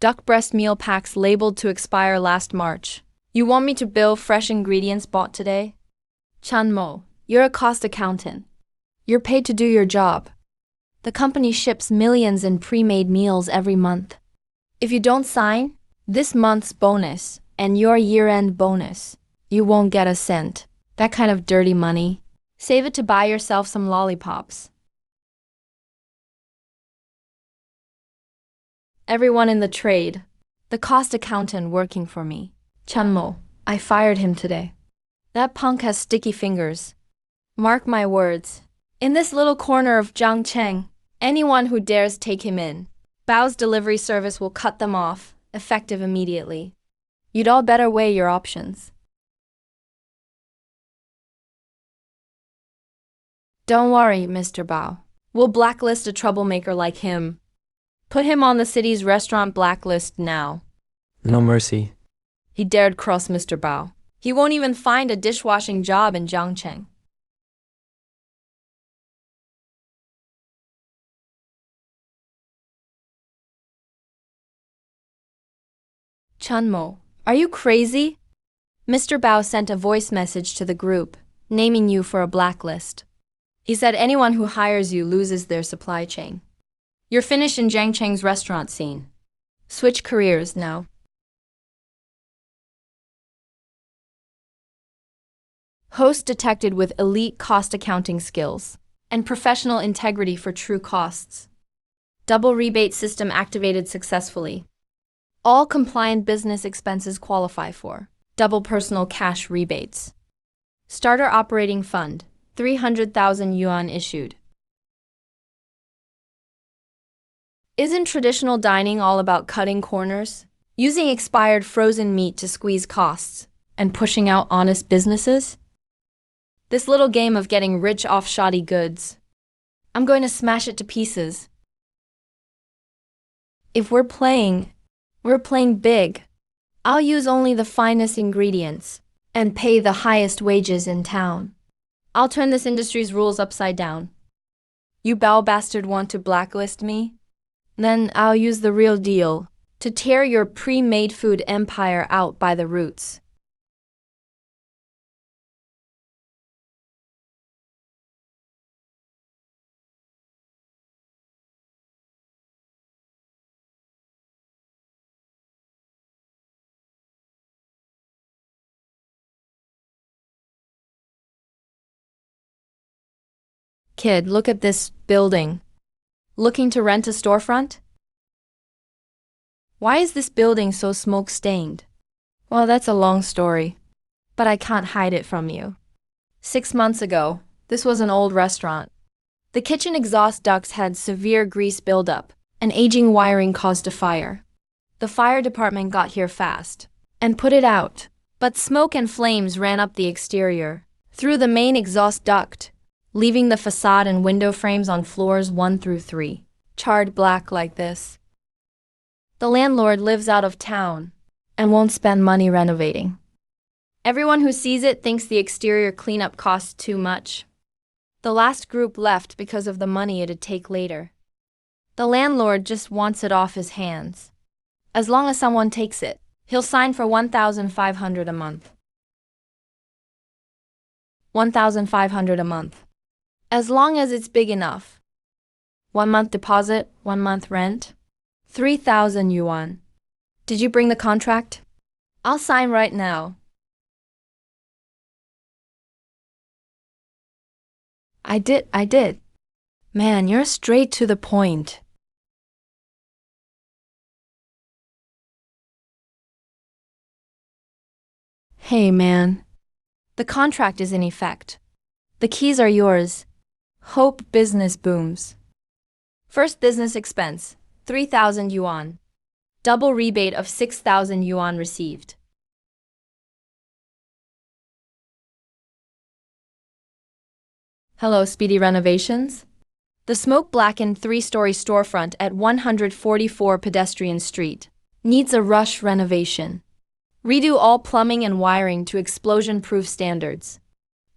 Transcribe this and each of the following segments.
Duck breast meal packs labeled to expire last March. You want me to bill fresh ingredients bought today? Chanmo, you're a cost accountant. You're paid to do your job. The company ships millions in pre-made meals every month. If you don't sign this month's bonus and your year-end bonus, you won't get a cent. That kind of dirty money. Save it to buy yourself some lollipops. Everyone in the trade. The cost accountant working for me. Chanmo, I fired him today. That punk has sticky fingers. Mark my words. In this little corner of Zhangcheng, anyone who dares take him in, Bao's delivery service will cut them off, effective immediately. You'd all better weigh your options. Don't worry, Mr. Bao. We'll blacklist a troublemaker like him. Put him on the city's restaurant blacklist now. No mercy. He dared cross Mr. Bao. He won't even find a dishwashing job in Zhangcheng. Chanmo, are you crazy? Mr. Bao sent a voice message to the group, naming you for a blacklist. He said anyone who hires you loses their supply chain. You're finished in Zhangcheng's restaurant scene. Switch careers now. Host detected with elite cost accounting skills and professional integrity for true costs. Double rebate system activated successfully. All compliant business expenses qualify for double personal cash rebates. Starter operating fund, 300,000 yuan issued. Isn't traditional dining all about cutting corners, using expired frozen meat to squeeze costs, and pushing out honest businesses? This little game of getting rich off shoddy goods, I'm going to smash it to pieces. If we're playing big. I'll use only the finest ingredients and pay the highest wages in town. I'll turn this industry's rules upside down. You Bao bastard want to blacklist me? Then I'll use the real deal to tear your pre-made food empire out by the roots. Kid, look at this building. Looking to rent a storefront? Why is this building so smoke-stained? Well, that's a long story, but I can't hide it from you. 6 months ago, this was an old restaurant. The kitchen exhaust ducts had severe grease buildup, and aging wiring caused a fire. The fire department got here fast and put it out, but smoke and flames ran up the exterior, through the main exhaust duct, leaving the facade and window frames on floors 1 through 3, charred black like this. The landlord lives out of town and won't spend money renovating. Everyone who sees it thinks the exterior cleanup costs too much. The last group left because of the money it'd take later. The landlord just wants it off his hands. As long as someone takes it, he'll sign for 1,500 a month. 1,500 a month. As long as it's big enough. 1 month deposit, 1 month rent. 3,000 yuan. Did you bring the contract? I'll sign right now. I did. Man, you're straight to the point. Hey, man. The contract is in effect. The keys are yours. Hope business booms. First business expense, 3,000 yuan. Double rebate of 6,000 yuan received. Hello, Speedy Renovations. The smoke-blackened 3-story storefront at 144 Pedestrian Street needs a rush renovation. Redo all plumbing and wiring to explosion-proof standards.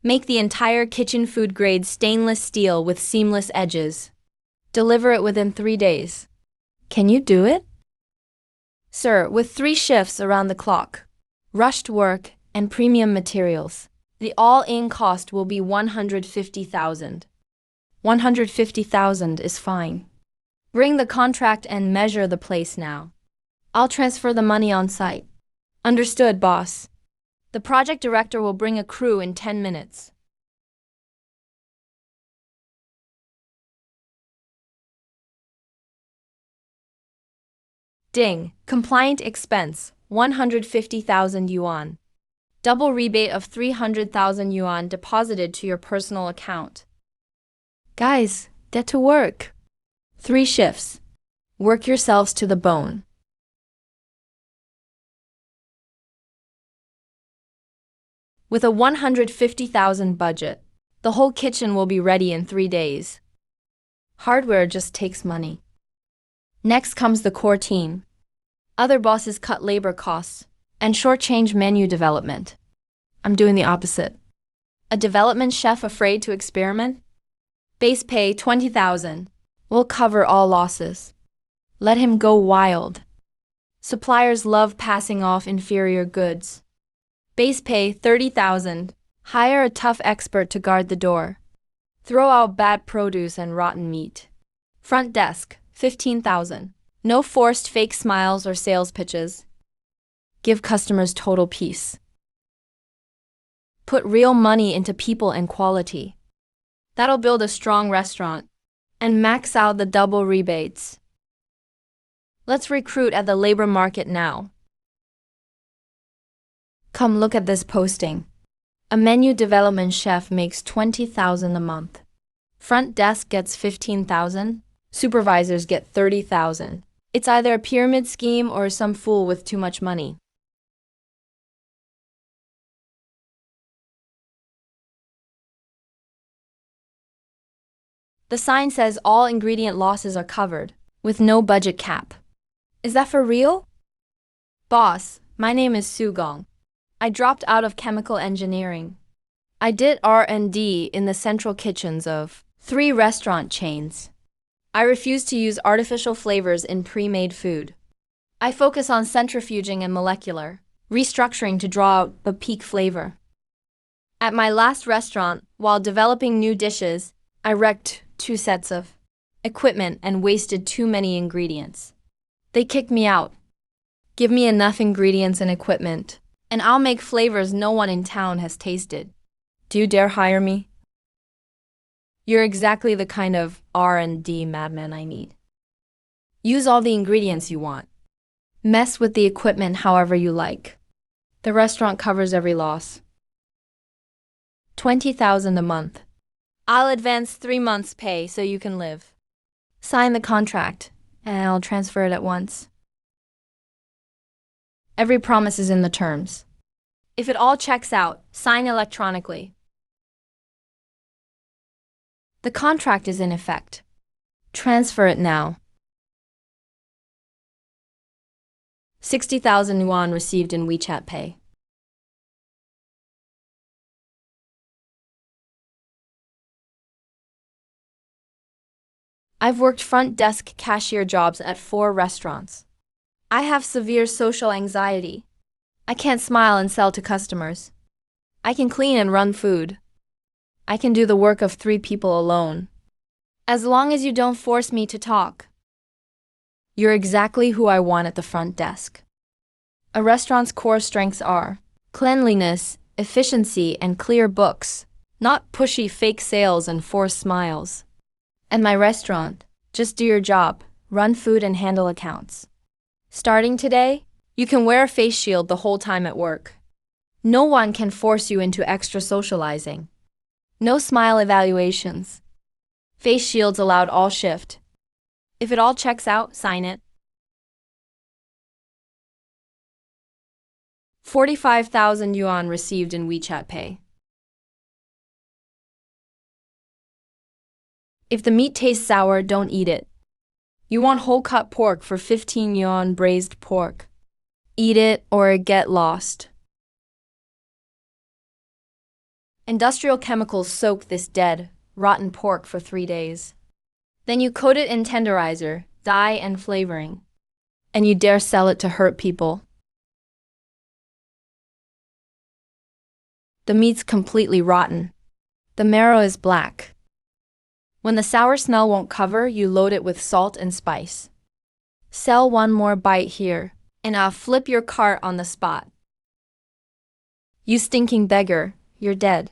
Make the entire kitchen food-grade stainless steel with seamless edges. Deliver it within 3 days. Can you do it? Sir, with 3 shifts around the clock, rushed work, and premium materials, the all-in cost will be 150,000. 150,000 is fine. Bring the contract and measure the place now. I'll transfer the money on site. Understood, boss. The project director will bring a crew in 10 minutes. Ding. Compliant expense, 150,000 yuan. Double rebate of 300,000 yuan deposited to your personal account. Guys, get to work. 3 shifts. Work yourselves to the bone. With a 150,000 budget, the whole kitchen will be ready in 3 days. Hardware just takes money. Next comes the core team. Other bosses cut labor costs and shortchange menu development. I'm doing the opposite. A development chef afraid to experiment? Base pay 20,000. We'll cover all losses. Let him go wild. Suppliers love passing off inferior goods. Base pay 30,000. Hire a tough expert to guard the door. Throw out bad produce and rotten meat. Front desk 15,000. No forced fake smiles or sales pitches. Give customers total peace. Put real money into people and quality. That'll build a strong restaurant. And max out the double rebates. Let's recruit at the labor market now. Come look at this posting. A menu development chef makes 20,000 a month. Front desk gets 15,000. Supervisors get 30,000. It's either a pyramid scheme or some fool with too much money. The sign says all ingredient losses are covered, with no budget cap. Is that for real? Boss, my name is Su Gong. I dropped out of chemical engineering. I did R&D in the central kitchens of 3 restaurant chains. I refuse to use artificial flavors in pre-made food. I focus on centrifuging and molecular restructuring to draw out the peak flavor. At my last restaurant, while developing new dishes, I wrecked 2 sets of equipment and wasted too many ingredients. They kicked me out. Give me enough ingredients and equipment, and I'll make flavors no one in town has tasted. Do you dare hire me? You're exactly the kind of R&D madman I need. Use all the ingredients you want. Mess with the equipment however you like. The restaurant covers every loss. 20,000 a month. I'll advance 3 months' pay so you can live. Sign the contract, and I'll transfer it at once. Every promise is in the terms. If it all checks out, sign electronically. The contract is in effect. Transfer it now. 60,000 yuan received in WeChat Pay. I've worked front desk cashier jobs at 4 restaurants. I have severe social anxiety. I can't smile and sell to customers. I can clean and run food. I can do the work of 3 people alone. As long as you don't force me to talk. You're exactly who I want at the front desk. A restaurant's core strengths are cleanliness, efficiency, and clear books, not pushy fake sales and forced smiles. And my restaurant, just do your job, run food and handle accounts. Starting today, you can wear a face shield the whole time at work. No one can force you into extra socializing. No smile evaluations. Face shields allowed all shift. If it all checks out, sign it. 45,000 yuan received in WeChat Pay. If the meat tastes sour, don't eat it. You want whole cut pork for 15 yuan braised pork. Eat it or get lost. Industrial chemicals soak this dead, rotten pork for 3 days. Then you coat it in tenderizer, dye, and flavoring. And you dare sell it to hurt people. The meat's completely rotten. The marrow is black. When the sour smell won't cover, you load it with salt and spice. Sell one more bite here, and I'll flip your cart on the spot. You stinking beggar, you're dead.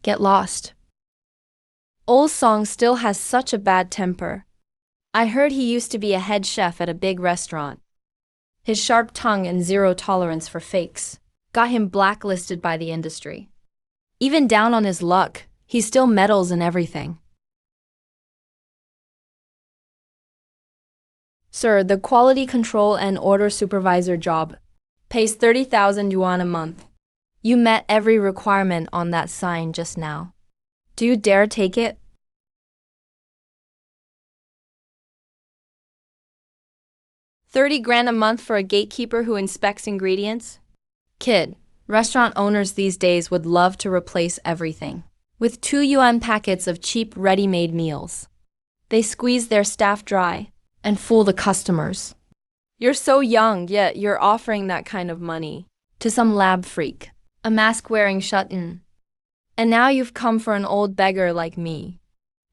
Get lost. Old Song still has such a bad temper. I heard he used to be a head chef at a big restaurant. His sharp tongue and zero tolerance for fakes got him blacklisted by the industry. Even down on his luck, he still meddles in everything. Sir, the quality control and order supervisor job pays 30,000 yuan a month. You met every requirement on that sign just now. Do you dare take it? $30,000 a month for a gatekeeper who inspects ingredients? Kid, restaurant owners these days would love to replace everything with 2 yuan packets of cheap ready-made meals. They squeeze their staff dry and fool the customers. You're so young, yet you're offering that kind of money to some lab freak, a mask-wearing shut-in. And now you've come for an old beggar like me.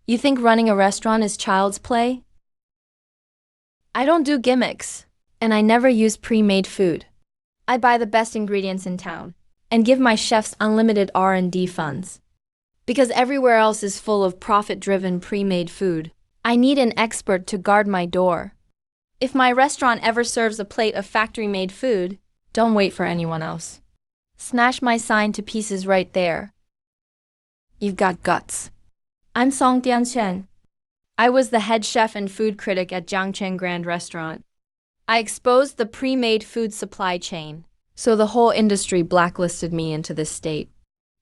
You think running a restaurant is child's play? I don't do gimmicks, and I never use pre-made food. I buy the best ingredients in town and give my chefs unlimited R&D funds. Because everywhere else is full of profit-driven pre-made food, I need an expert to guard my door. If my restaurant ever serves a plate of factory-made food, don't wait for anyone else. Smash my sign to pieces right there. You've got guts. I'm Song Tianchen. I was the head chef and food critic at Jiangchen Grand Restaurant. I exposed the pre-made food supply chain, so the whole industry blacklisted me into this state.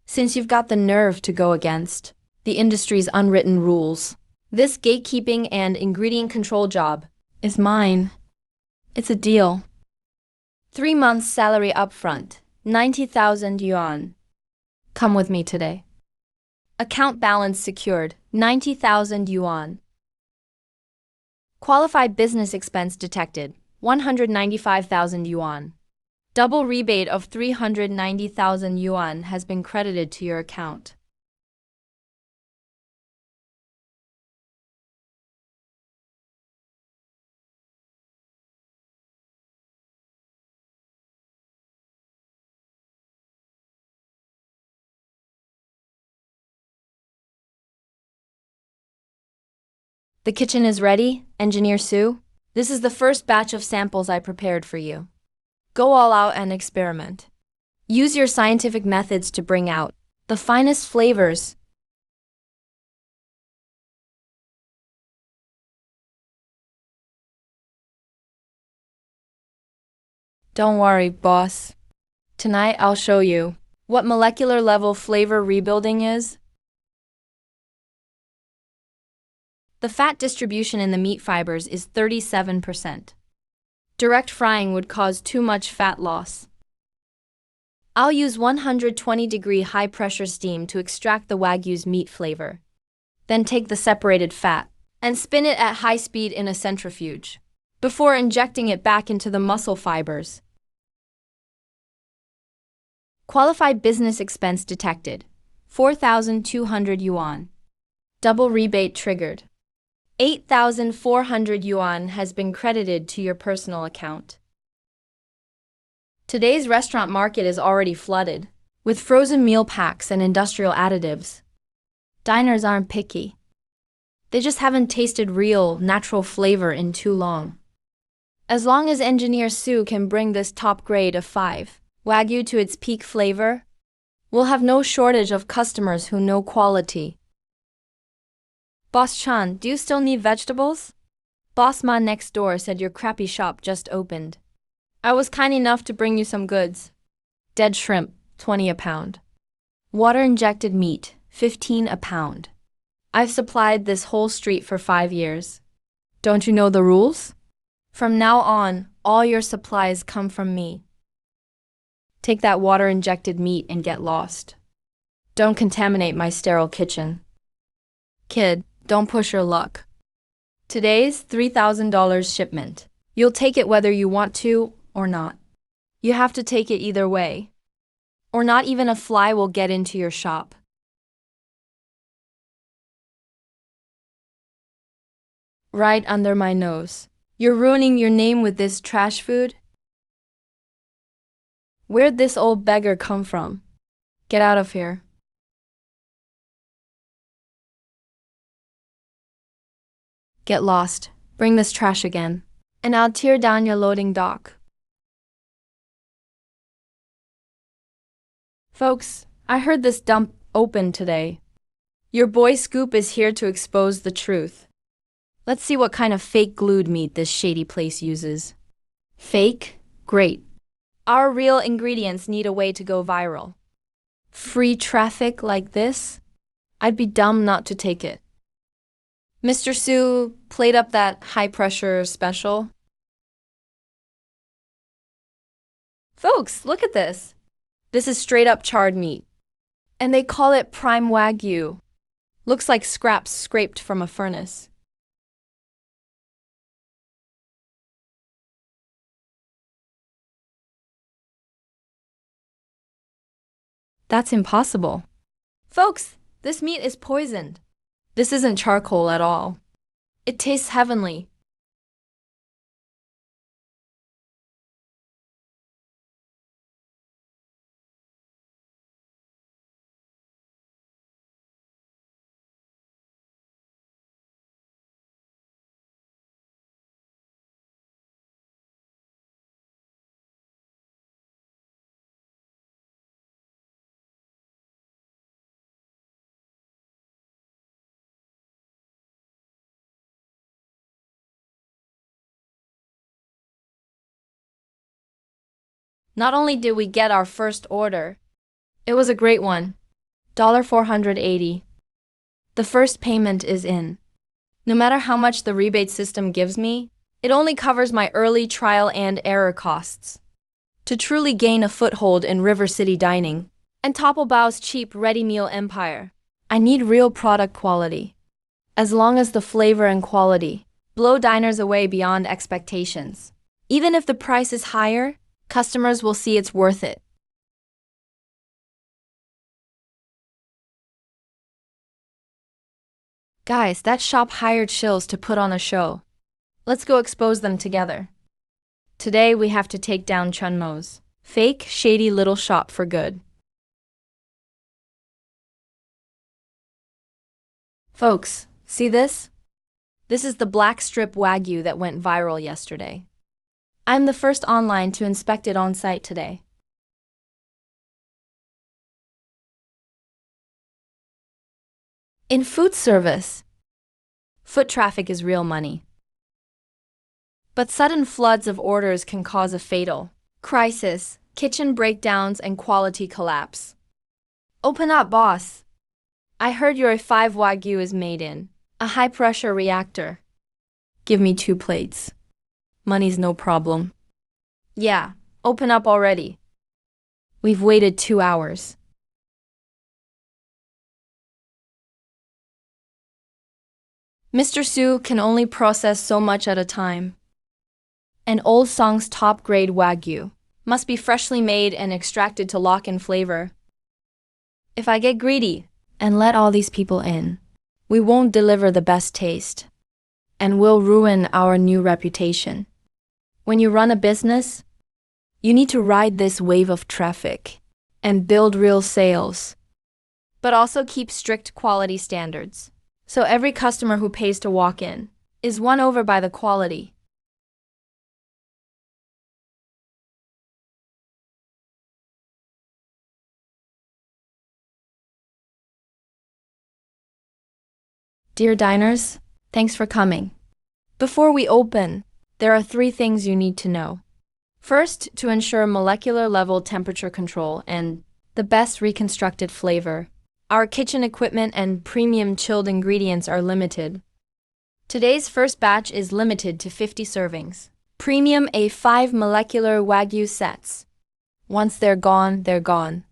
Since you've got the nerve to go against the industry's unwritten rules, this gatekeeping and ingredient control job is mine. It's a deal. 3 months salary upfront, 90,000 yuan. Come with me today. Account balance secured, 90,000 yuan. Qualified business expense detected, 195,000 yuan. Double rebate of 390,000 yuan has been credited to your account. The kitchen is ready, Engineer Sue. This is the first batch of samples I prepared for you. Go all out and experiment. Use your scientific methods to bring out the finest flavors. Don't worry, boss. Tonight I'll show you what molecular level flavor rebuilding is. The fat distribution in the meat fibers is 37%. Direct frying would cause too much fat loss. I'll use 120-degree high-pressure steam to extract the Wagyu's meat flavor. Then take the separated fat and spin it at high speed in a centrifuge before injecting it back into the muscle fibers. Qualified business expense detected, 4,200 yuan. Double rebate triggered. 8,400 yuan has been credited to your personal account. Today's restaurant market is already flooded with frozen meal packs and industrial additives. Diners aren't picky. They just haven't tasted real, natural flavor in too long. As long as Engineer Sue can bring this top grade of 5 Wagyu to its peak flavor, we'll have no shortage of customers who know quality. Boss Chan, do you still need vegetables? Boss Ma next door said your crappy shop just opened. I was kind enough to bring you some goods. Dead shrimp, 20 a pound. Water-injected meat, 15 a pound. I've supplied this whole street for 5 years. Don't you know the rules? From now on, all your supplies come from me. Take that water-injected meat and get lost. Don't contaminate my sterile kitchen. Kid, don't push your luck. Today's $3,000 shipment. You'll take it whether you want to or not. You have to take it either way, or not even a fly will get into your shop. Right under my nose. You're ruining your name with this trash food? Where'd this old beggar come from? Get out of here. Get lost. Bring this trash again, and I'll tear down your loading dock. Folks, I heard this dump opened today. Your boy Scoop is here to expose the truth. Let's see what kind of fake glued meat this shady place uses. Fake? Great. Our real ingredients need a way to go viral. Free traffic like this? I'd be dumb not to take it. Mr. Sue, plate up that high-pressure special. Folks, look at this. This is straight-up charred meat. And they call it prime Wagyu. Looks like scraps scraped from a furnace. That's impossible. Folks, this meat is poisoned. This isn't charcoal at all. It tastes heavenly. Not only did we get our first order, it was a great one. $480. The first payment is in. No matter how much the rebate system gives me, it only covers my early trial and error costs. To truly gain a foothold in River City dining and topple Bao's cheap ready meal empire, I need real product quality. As long as the flavor and quality blow diners away beyond expectations. Even if the price is higher, customers will see it's worth it. Guys, that shop hired shills to put on a show. Let's go expose them together. Today we have to take down Chunmo's fake, shady little shop for good. Folks, see this? This is the black strip Wagyu that went viral yesterday. I'm the first online to inspect it on site today. In food service, foot traffic is real money. But sudden floods of orders can cause a fatal crisis, kitchen breakdowns, and quality collapse. Open up, boss. I heard your 5 Wagyu is made in a high-pressure reactor. Give me 2 plates. Money's no problem. Yeah, open up already. We've waited 2 hours. Mr. Sue can only process so much at a time. An Old Song's top-grade Wagyu must be freshly made and extracted to lock in flavor. If I get greedy and let all these people in, we won't deliver the best taste, and we'll ruin our new reputation. When you run a business, you need to ride this wave of traffic and build real sales, but also keep strict quality standards. So every customer who pays to walk in is won over by the quality. Dear diners, thanks for coming. Before we open, there are 3 things you need to know. First, to ensure molecular level temperature control and the best reconstructed flavor, our kitchen equipment and premium chilled ingredients are limited. Today's first batch is limited to 50 servings. Premium A5 molecular Wagyu sets. Once they're gone, they're gone.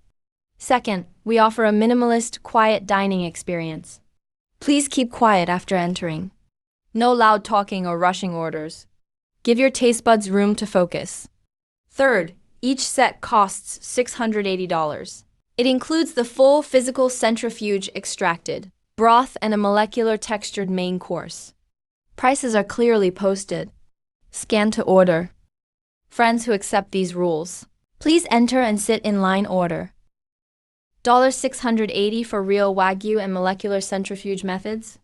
Second, We offer a minimalist, quiet dining experience. Please keep quiet after entering. No loud talking or rushing orders. Give your taste buds room to focus. Third, each set costs $680. It includes the full physical centrifuge extracted, broth, and a molecular textured main course. Prices are clearly posted. Scan to order. Friends who accept these rules, please enter and sit in line order. $680 for real Wagyu and molecular centrifuge methods.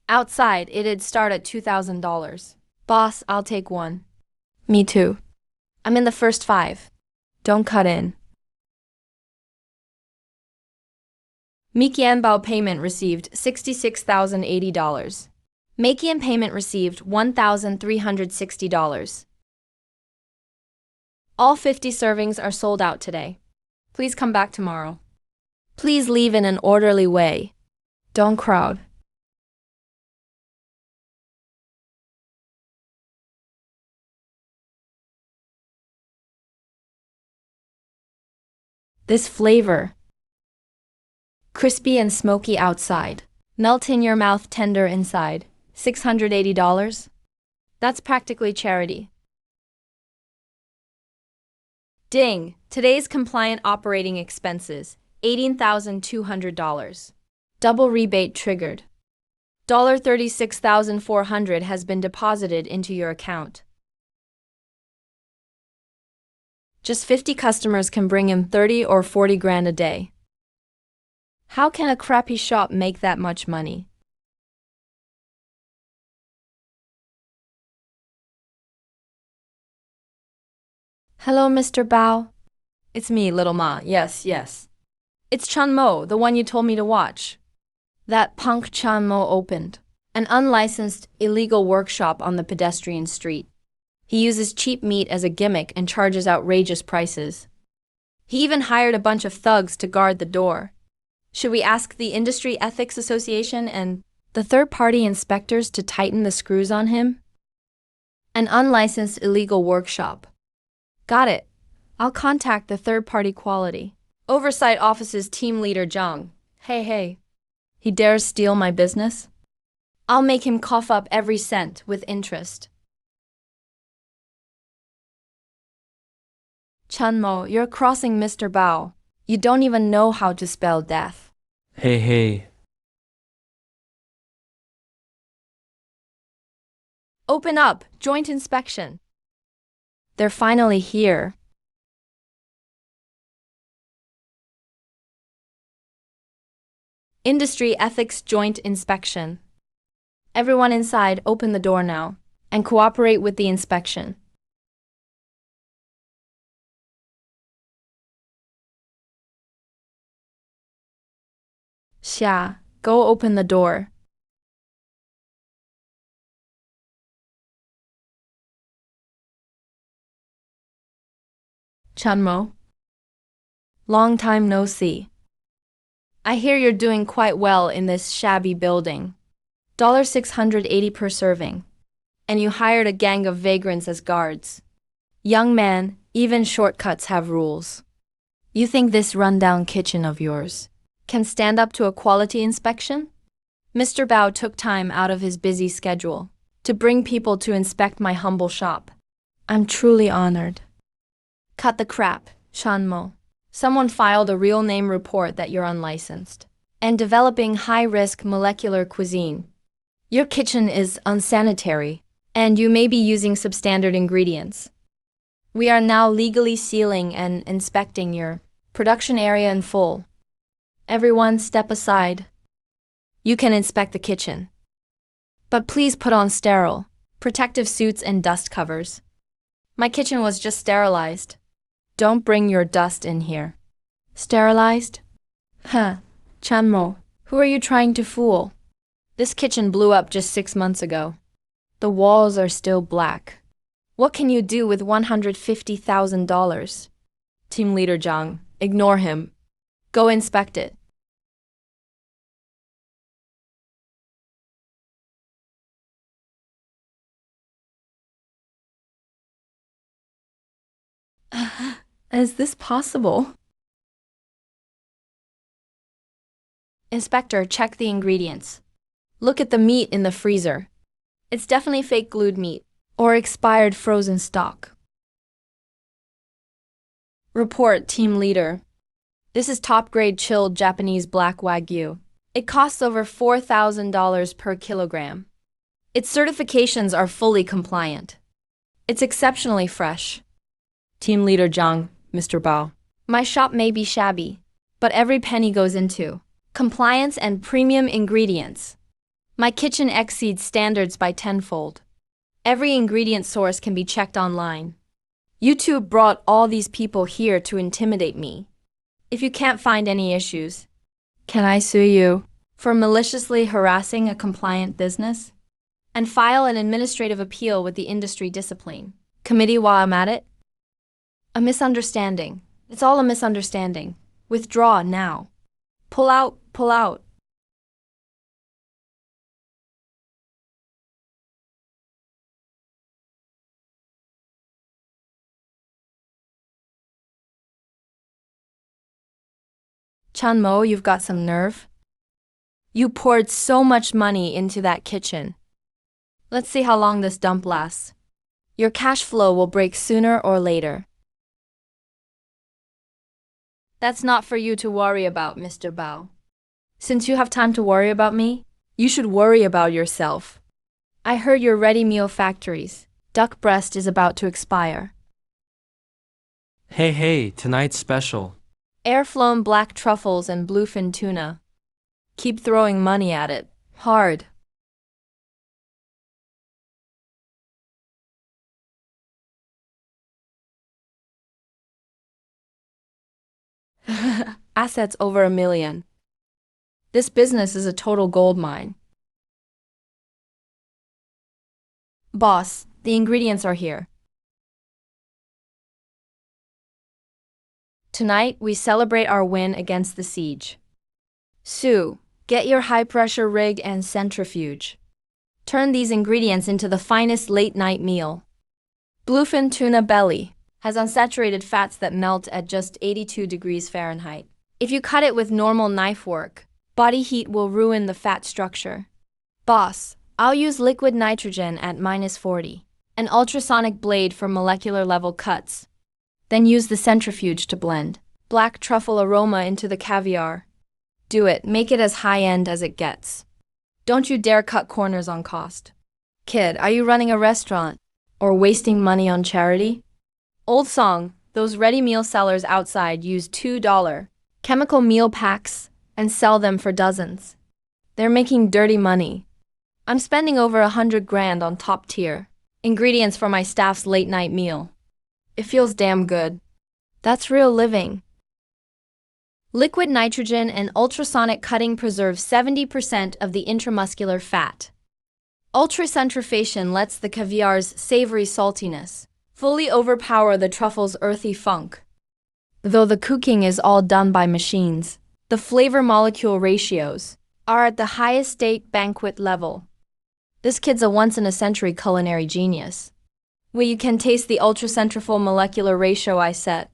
Outside, it'd start at $2,000. Boss, I'll take one. Me too. I'm in the first 5. Don't cut in. Mikianbao payment received $66,080. Makian payment received $1,360. All 50 servings are sold out today. Please come back tomorrow. Please leave in an orderly way. Don't crowd. This flavor. Crispy and smoky outside. Melt in your mouth, tender inside. $680? That's practically charity. Ding! Today's compliant operating expenses, $18,200. Double rebate triggered. $36,400 has been deposited into your account. Just 50 customers can bring in 30 or 40 grand a day. How can a crappy shop make that much money? Hello, Mr. Bao. It's me, Little Ma. Yes, yes. It's Chun Mo, the one you told me to watch. That punk Chun Mo opened an unlicensed, illegal workshop on the pedestrian street. He uses cheap meat as a gimmick and charges outrageous prices. He even hired a bunch of thugs to guard the door. Should we ask the Industry Ethics Association and the third-party inspectors to tighten the screws on him? An unlicensed illegal workshop. Got it. I'll contact the third-party quality oversight office's team leader Zhang. Hey. He dares steal my business? I'll make him cough up every cent with interest. Chun Mo, you're crossing Mr. Bao. You don't even know how to spell death. Hey. Open up, joint inspection. They're finally here. Industry Ethics Joint Inspection. Everyone inside, open the door now and cooperate with the inspection. Xia, go open the door. Chun Mo. Long time no see. I hear you're doing quite well in this shabby building. $680 per serving. And you hired a gang of vagrants as guards. Young man, even shortcuts have rules. You think this rundown kitchen of yours can stand up to a quality inspection? Mr. Bao took time out of his busy schedule to bring people to inspect my humble shop. I'm truly honored. Cut the crap, Chun Mo. Someone filed a real name report that you're unlicensed and developing high-risk molecular cuisine. Your kitchen is unsanitary, and you may be using substandard ingredients. We are now legally sealing and inspecting your production area in full. Everyone step aside. You can inspect the kitchen. But please put on sterile, protective suits and dust covers. My kitchen was just sterilized. Don't bring your dust in here. Sterilized? Chun Mo, who are you trying to fool? This kitchen blew up just 6 months ago. The walls are still black. What can you do with $150,000? Team leader Zhang, ignore him. Go inspect it. Is this possible? Inspector, check the ingredients. Look at the meat in the freezer. It's definitely fake glued meat or expired frozen stock. Report, team leader. This is top-grade chilled Japanese black Wagyu. It costs over $4,000 per kilogram. Its certifications are fully compliant. It's exceptionally fresh. Team leader Zhang, Mr. Bao. My shop may be shabby, but every penny goes into compliance and premium ingredients. My kitchen exceeds standards by tenfold. Every ingredient source can be checked online. You two brought all these people here to intimidate me. If you can't find any issues, can I sue you for maliciously harassing a compliant business? And file an administrative appeal with the industry discipline committee while I'm at it? A misunderstanding. It's all a misunderstanding. Withdraw now. Pull out, pull out. Chanmo, you've got some nerve. You poured so much money into that kitchen. Let's see how long this dump lasts. Your cash flow will break sooner or later. That's not for you to worry about, Mr. Bao. Since you have time to worry about me, you should worry about yourself. I heard your ready meal factory's duck breast is about to expire. Hey, tonight's special. Air-flown black truffles and bluefin tuna. Keep throwing money at it. Hard. Assets over $1 million. This business is a total gold mine. Boss, the ingredients are here. Tonight, we celebrate our win against the siege. Sue, get your high-pressure rig and centrifuge. Turn these ingredients into the finest late-night meal. Bluefin tuna belly has unsaturated fats that melt at just 82 degrees Fahrenheit. If you cut it with normal knife work, body heat will ruin the fat structure. Boss, I'll use liquid nitrogen at -40, an ultrasonic blade for molecular level cuts. Then use the centrifuge to blend black truffle aroma into the caviar. Do it, make it as high-end as it gets. Don't you dare cut corners on cost. Kid, are you running a restaurant or wasting money on charity? Old song, those ready meal sellers outside use $2 chemical meal packs and sell them for dozens. They're making dirty money. I'm spending over 100 grand on top tier ingredients for my staff's late night meal. It feels damn good. That's real living. Liquid nitrogen and ultrasonic cutting preserve 70% of the intramuscular fat. Ultracentrifugation lets the caviar's savory saltiness fully overpower the truffle's earthy funk. Though the cooking is all done by machines, the flavor molecule ratios are at the highest state banquet level. This kid's a once-in-a-century culinary genius. Well, you can taste the ultracentrifugal molecular ratio I set.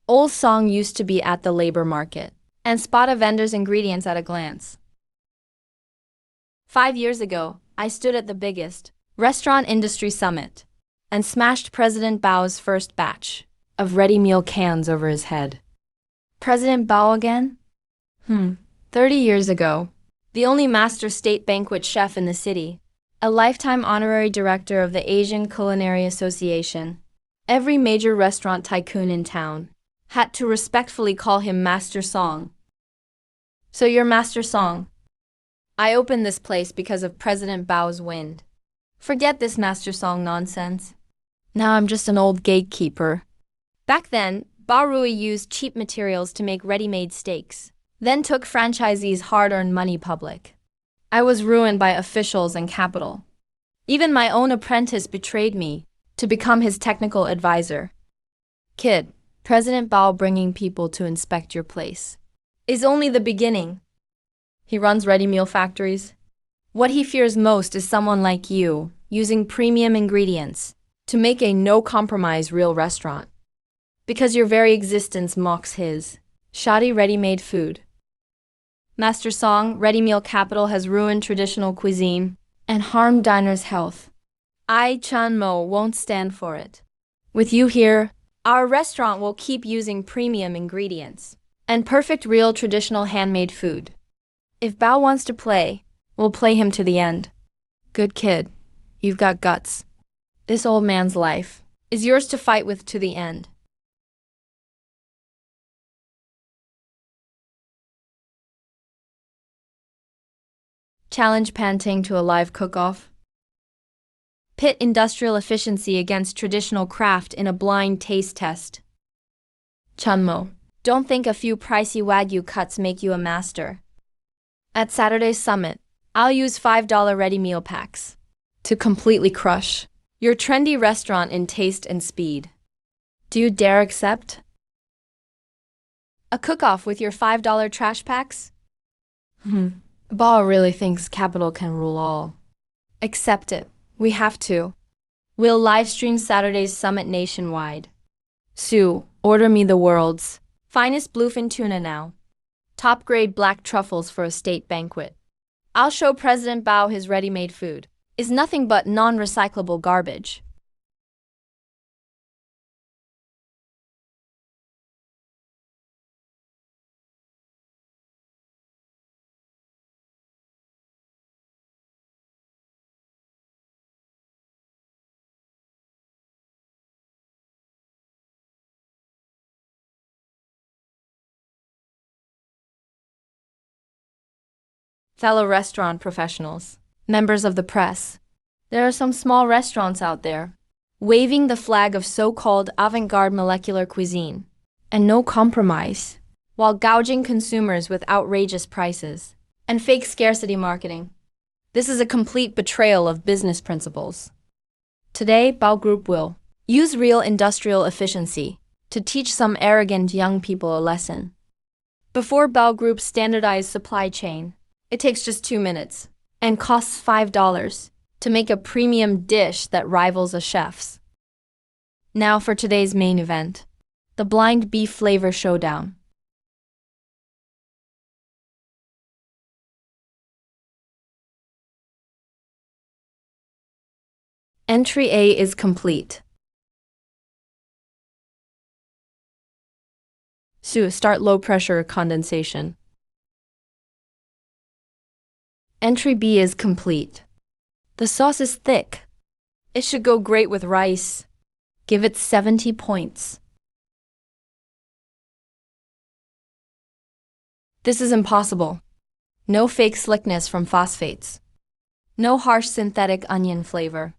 Old Song used to be at the labor market and spot a vendor's ingredients at a glance. 5 years ago, I stood at the biggest restaurant industry summit and smashed President Bao's first batch of ready meal cans over his head. President Bao again? 30 years ago, the only master state banquet chef in the city, a lifetime honorary director of the Asian Culinary Association, every major restaurant tycoon in town had to respectfully call him Master Song. So you're Master Song. I opened this place because of President Bao's wind. Forget this Master Song nonsense. Now I'm just an old gatekeeper. Back then, Bao Rui used cheap materials to make ready-made steaks, then took franchisees' hard-earned money public. I was ruined by officials and capital. Even my own apprentice betrayed me to become his technical advisor. Kid, President Bao bringing people to inspect your place is only the beginning. He runs ready meal factories. What he fears most is someone like you using premium ingredients to make a no-compromise real restaurant. Because your very existence mocks his shoddy ready-made food. Master Song, ready meal capital has ruined traditional cuisine and harmed diners' health. I, Chan Mo, won't stand for it. With you here, our restaurant will keep using premium ingredients and perfect real traditional handmade food. If Bao wants to play, we'll play him to the end. Good kid. You've got guts. This old man's life is yours to fight with to the end. Challenge Panting to a live cook-off. Pit industrial efficiency against traditional craft in a blind taste test. Chunmo, don't think a few pricey Wagyu cuts make you a master. At Saturday's summit, I'll use $5 ready meal packs to completely crush your trendy restaurant in taste and speed. Do you dare accept a cook-off with your $5 trash packs? Bao really thinks capital can rule all. Accept it. We have to. We'll livestream Saturday's summit nationwide. Sue, order me the world's finest bluefin tuna now. Top-grade black truffles for a state banquet. I'll show President Bao his ready-made food is nothing but non-recyclable garbage. Fellow restaurant professionals, members of the press, there are some small restaurants out there waving the flag of so-called avant-garde molecular cuisine and no compromise, while gouging consumers with outrageous prices and fake scarcity marketing. This is a complete betrayal of business principles. Today, Bao Group will use real industrial efficiency to teach some arrogant young people a lesson. Before Bao Group's standardized supply chain, it takes just 2 minutes and costs $5 to make a premium dish that rivals a chef's. Now for today's main event, the blind beef flavor showdown. Entry A is complete. Sue, start low pressure condensation. Entry B is complete. The sauce is thick. It should go great with rice. Give it 70 points. This is impossible. No fake slickness from phosphates. No harsh synthetic onion flavor.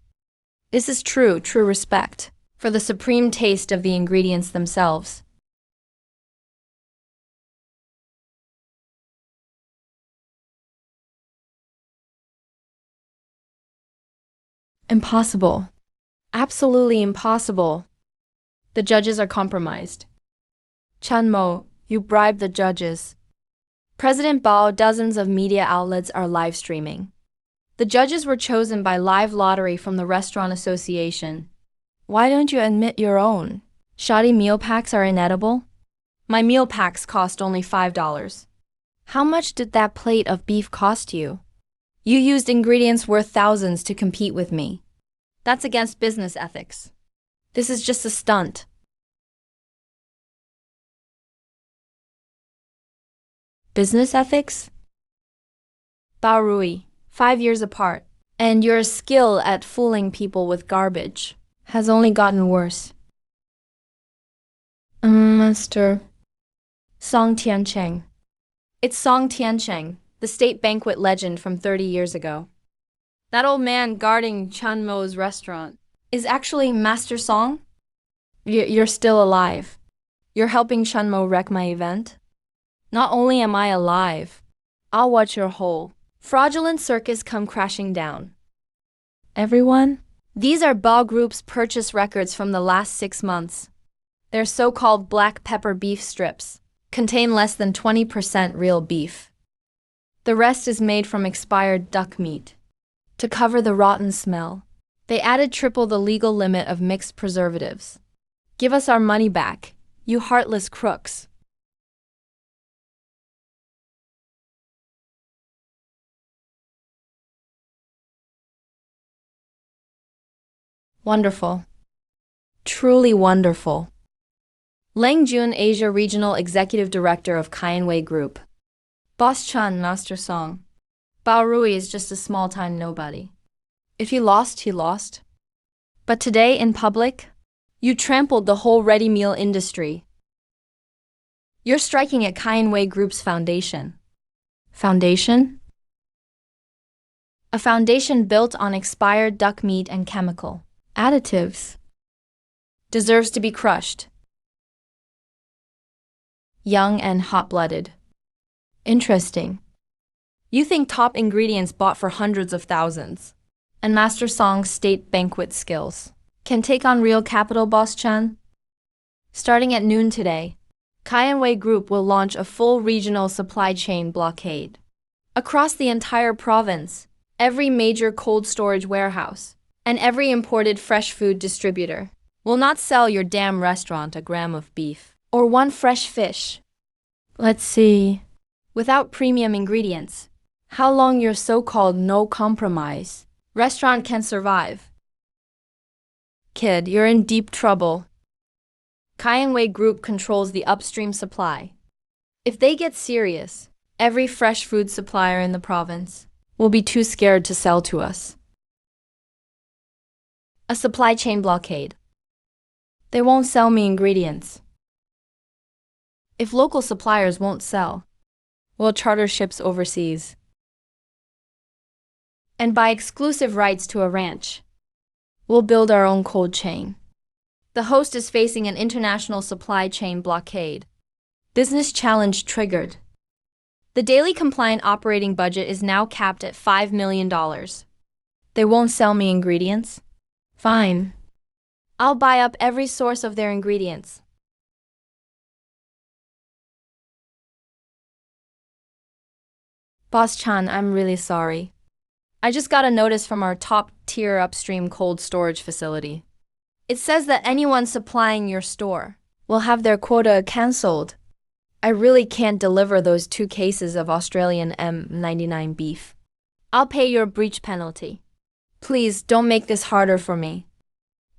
This is true respect for the supreme taste of the ingredients themselves. Impossible. Absolutely impossible. The judges are compromised. Chan Mo, you bribed the judges. President Bao, dozens of media outlets are live streaming. The judges were chosen by live lottery from the Restaurant Association. Why don't you admit your own? Shoddy meal packs are inedible? My meal packs cost only $5. How much did that plate of beef cost you? You used ingredients worth thousands to compete with me. That's against business ethics. This is just a stunt. Business ethics? Bao Rui, 5 years apart, and your skill at fooling people with garbage has only gotten worse. Master. Song Tiancheng. It's Song Tiancheng, the state banquet legend from 30 years ago. That old man guarding Chan Mo's restaurant is actually Master Song? You're still alive. You're helping Chan Mo wreck my event? Not only am I alive, I'll watch your whole fraudulent circus come crashing down. Everyone? These are Bao Group's purchase records from the last 6 months. Their so-called black pepper beef strips contain less than 20% real beef. The rest is made from expired duck meat. To cover the rotten smell, they added triple the legal limit of mixed preservatives. Give us our money back, you heartless crooks. Wonderful. Truly wonderful. Leng Jun, Asia Regional Executive Director of Kainwei Group. Boss Chan, Master Song. Bao Rui is just a small-time nobody. If he lost, he lost. But today, in public, you trampled the whole ready meal industry. You're striking at Kainwei Group's foundation. Foundation? A foundation built on expired duck meat and chemical additives. Deserves to be crushed. Young and hot-blooded. Interesting. You think top ingredients bought for hundreds of thousands, and Master Song's state banquet skills can take on real capital, Boss Chan? Starting at noon today, Kainwei Group will launch a full regional supply chain blockade. Across the entire province, every major cold storage warehouse and every imported fresh food distributor will not sell your damn restaurant a gram of beef or one fresh fish. Let's see. Without premium ingredients, how long your so-called no-compromise restaurant can survive? Kid, you're in deep trouble. Kainwei Group controls the upstream supply. If they get serious, every fresh food supplier in the province will be too scared to sell to us. A supply chain blockade. They won't sell me ingredients. If local suppliers won't sell, we'll charter ships overseas and buy exclusive rights to a ranch. We'll build our own cold chain. The host is facing an international supply chain blockade. Business challenge triggered. The daily compliant operating budget is now capped at $5 million. They won't sell me ingredients? Fine. I'll buy up every source of their ingredients. Boss Chan, I'm really sorry. I just got a notice from our top-tier upstream cold storage facility. It says that anyone supplying your store will have their quota cancelled. I really can't deliver those 2 cases of Australian M99 beef. I'll pay your breach penalty. Please don't make this harder for me.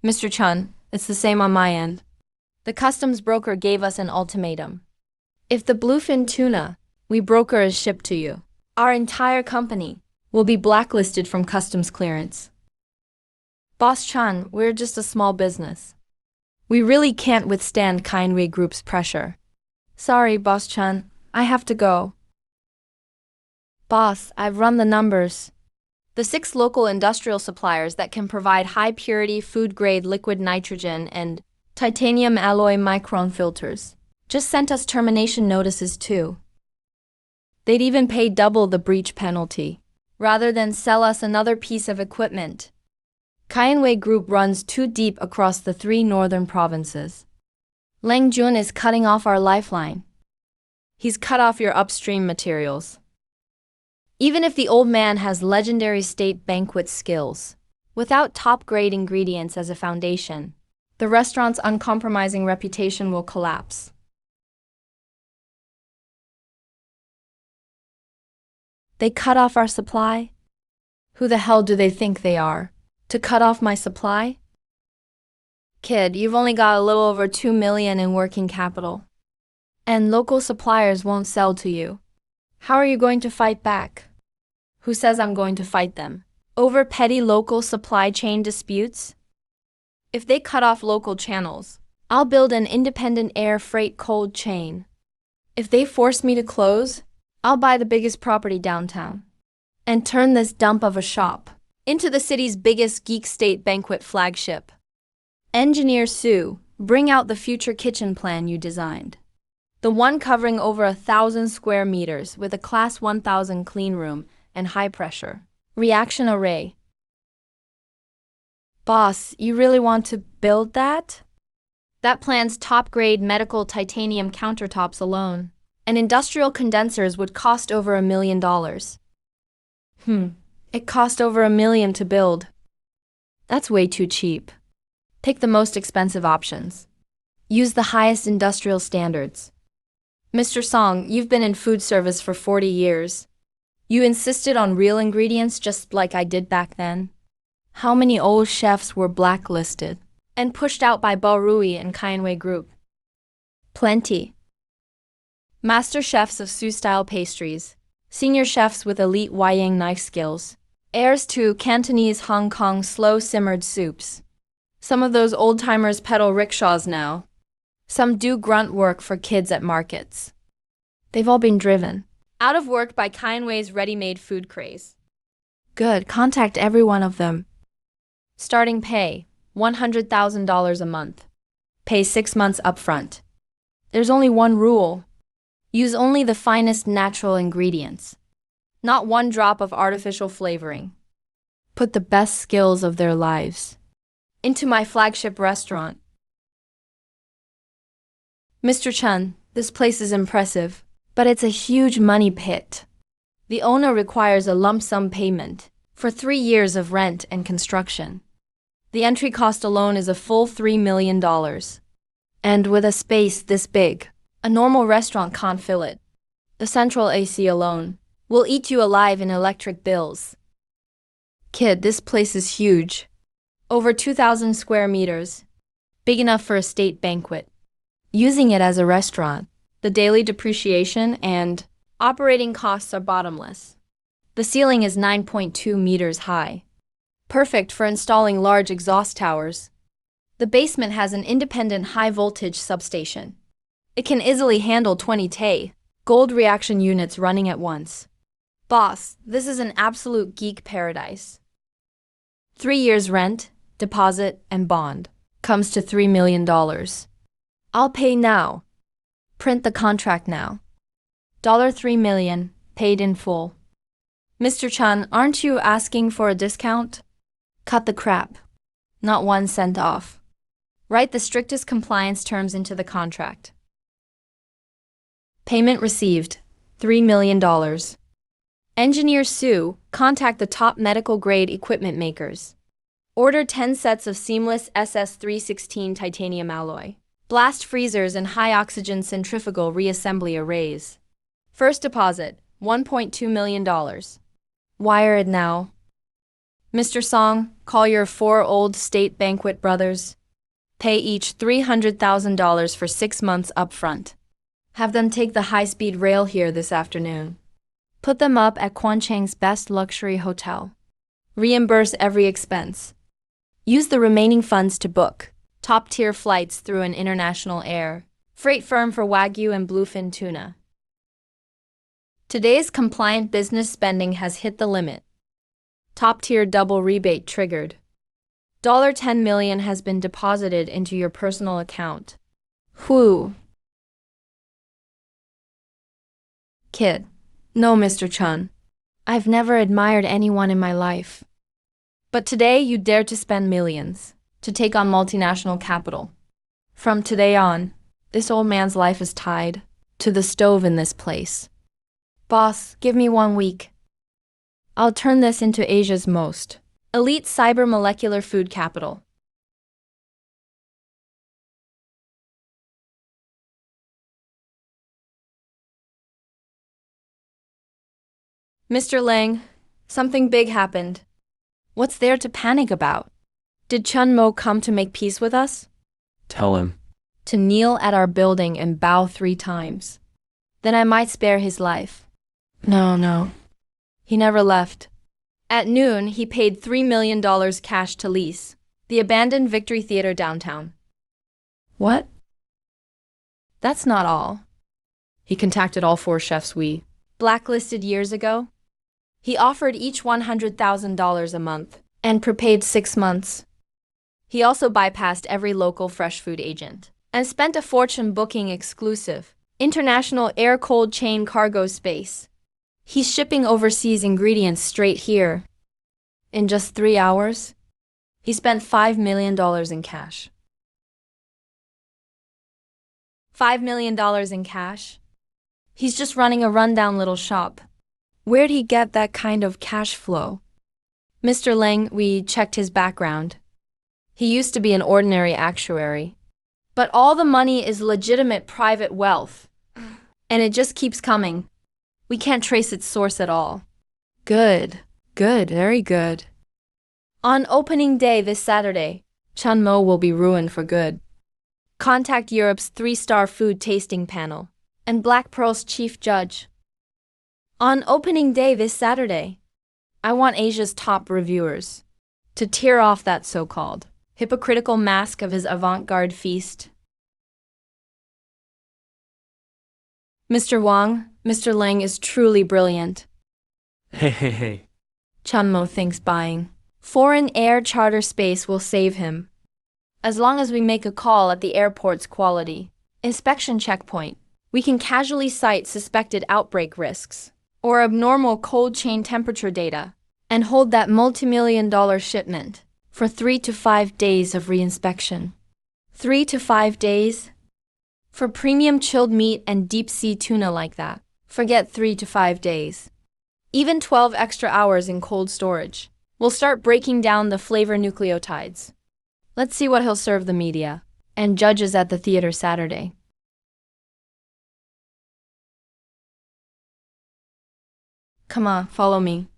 Mr. Chun, it's the same on my end. The customs broker gave us an ultimatum. If the bluefin tuna we broker is shipped to you, our entire company will be blacklisted from customs clearance. Boss Chan, we're just a small business. We really can't withstand Kainwei Group's pressure. Sorry, Boss Chan, I have to go. Boss, I've run the numbers. The 6 local industrial suppliers that can provide high-purity food-grade liquid nitrogen and titanium alloy micron filters just sent us termination notices too. They'd even pay double the breach penalty, rather than sell us another piece of equipment. Kainwei Group runs too deep across the 3 northern provinces. Leng Jun is cutting off our lifeline. He's cut off your upstream materials. Even if the old man has legendary state banquet skills, without top-grade ingredients as a foundation, the restaurant's uncompromising reputation will collapse. They cut off our supply? Who the hell do they think they are, to cut off my supply? Kid, you've only got a little over $2 million in working capital. And local suppliers won't sell to you. How are you going to fight back? Who says I'm going to fight them? Over petty local supply chain disputes? If they cut off local channels, I'll build an independent air freight cold chain. If they force me to close, I'll buy the biggest property downtown and turn this dump of a shop into the city's biggest geek state banquet flagship. Engineer Sue, bring out the future kitchen plan you designed. The one covering over 1,000 square meters with a class 1,000 clean room and high pressure reaction array. Boss, you really want to build that? That plan's top-grade medical titanium countertops alone and industrial condensers would cost over $1 million. It cost over $1 million to build. That's way too cheap. Pick the most expensive options. Use the highest industrial standards. Mr. Song, you've been in food service for 40 years. You insisted on real ingredients just like I did back then. How many old chefs were blacklisted and pushed out by Baorui and Kainwei Group? Plenty. Master chefs of Su-style pastries, senior chefs with elite Wyang knife skills, heirs to Cantonese Hong Kong slow-simmered soups. Some of those old-timers pedal rickshaws now. Some do grunt work for kids at markets. They've all been driven out of work by Kainwei's ready-made food craze. Good, contact every one of them. Starting pay, $100,000 a month. Pay 6 months upfront. There's only one rule. Use only the finest natural ingredients. Not one drop of artificial flavoring. Put the best skills of their lives into my flagship restaurant. Mr. Chen, this place is impressive, but it's a huge money pit. The owner requires a lump sum payment for 3 years of rent and construction. The entry cost alone is a full $3 million. And with a space this big, a normal restaurant can't fill it. The central AC alone will eat you alive in electric bills. Kid, this place is huge. Over 2,000 square meters. Big enough for a state banquet. Using it as a restaurant, the daily depreciation and operating costs are bottomless. The ceiling is 9.2 meters high. Perfect for installing large exhaust towers. The basement has an independent high-voltage substation. It can easily handle 20 Te gold reaction units running at once. Boss, this is an absolute geek paradise. 3 years rent, deposit, and bond comes to $3 million. I'll pay now. Print the contract now. $3 million, paid in full. Mr. Chan, aren't you asking for a discount? Cut the crap. Not 1 cent off. Write the strictest compliance terms into the contract. Payment received, $3 million. Engineer Sue, contact the top medical-grade equipment makers. Order 10 sets of seamless SS316 titanium alloy. Blast freezers and high-oxygen centrifugal reassembly arrays. First deposit, $1.2 million. Wire it now. Mr. Song, call your 4 old state banquet brothers. Pay each $300,000 for 6 months upfront. Have them take the high-speed rail here this afternoon. Put them up at Quanchang's best luxury hotel. Reimburse every expense. Use the remaining funds to book top-tier flights through an international air freight firm for Wagyu and bluefin tuna. Today's compliant business spending has hit the limit. Top-tier double rebate triggered. $10 million has been deposited into your personal account. Whew. Kid. No, Mr. Chun. I've never admired anyone in my life. But today you dare to spend millions to take on multinational capital. From today on, this old man's life is tied to the stove in this place. Boss, give me 1 week. I'll turn this into Asia's most elite cyber molecular food capital. Mr. Lang, something big happened. What's there to panic about? Did Chun Mo come to make peace with us? Tell him. To kneel at our building and bow 3 times. Then I might spare his life. No. He never left. At noon, he paid $3 million cash to lease the abandoned Victory Theater downtown. What? That's not all. He contacted all 4 chefs we blacklisted years ago. He offered each $100,000 a month and prepaid 6 months. He also bypassed every local fresh food agent and spent a fortune booking exclusive international air-cold chain cargo space. He's shipping overseas ingredients straight here. In just 3 hours, he spent $5 million in cash. $5 million in cash? He's just running a rundown little shop. Where'd he get that kind of cash flow? Mr. Lang, we checked his background. He used to be an ordinary actuary. But all the money is legitimate private wealth. And it just keeps coming. We can't trace its source at all. Good, very good. On opening day this Saturday, Chunmo will be ruined for good. Contact Europe's 3-star food tasting panel and Black Pearl's chief judge. On opening day this Saturday, I want Asia's top reviewers to tear off that so-called hypocritical mask of his avant-garde feast. Mr. Wang, Mr. Lang is truly brilliant. Hey. Chunmo thinks buying foreign air charter space will save him. As long as we make a call at the airport's quality inspection checkpoint, we can casually cite suspected outbreak risks or abnormal cold chain temperature data and hold that multi-million-dollar shipment for 3 to 5 days of reinspection. 3 to 5 days? For premium chilled meat and deep-sea tuna like that, forget 3 to 5 days. Even 12 extra hours in cold storage will start breaking down the flavor nucleotides. Let's see what he'll serve the media and judges at the theater Saturday. Come on, follow me.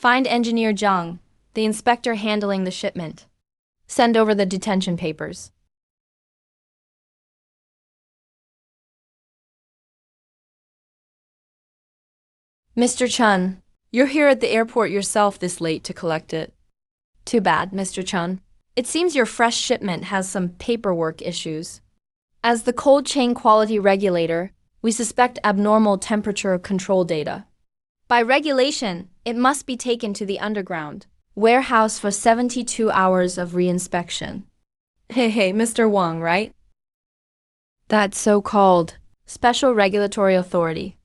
Find Engineer Zhang, the inspector handling the shipment. Send over the detention papers. Mr. Chun, you're here at the airport yourself this late to collect it. Too bad, Mr. Chun. It seems your fresh shipment has some paperwork issues. As the cold chain quality regulator, we suspect abnormal temperature control data. By regulation, it must be taken to the underground warehouse for 72 hours of reinspection. Hey, Mr. Wang, right? That so-called Special Regulatory Authority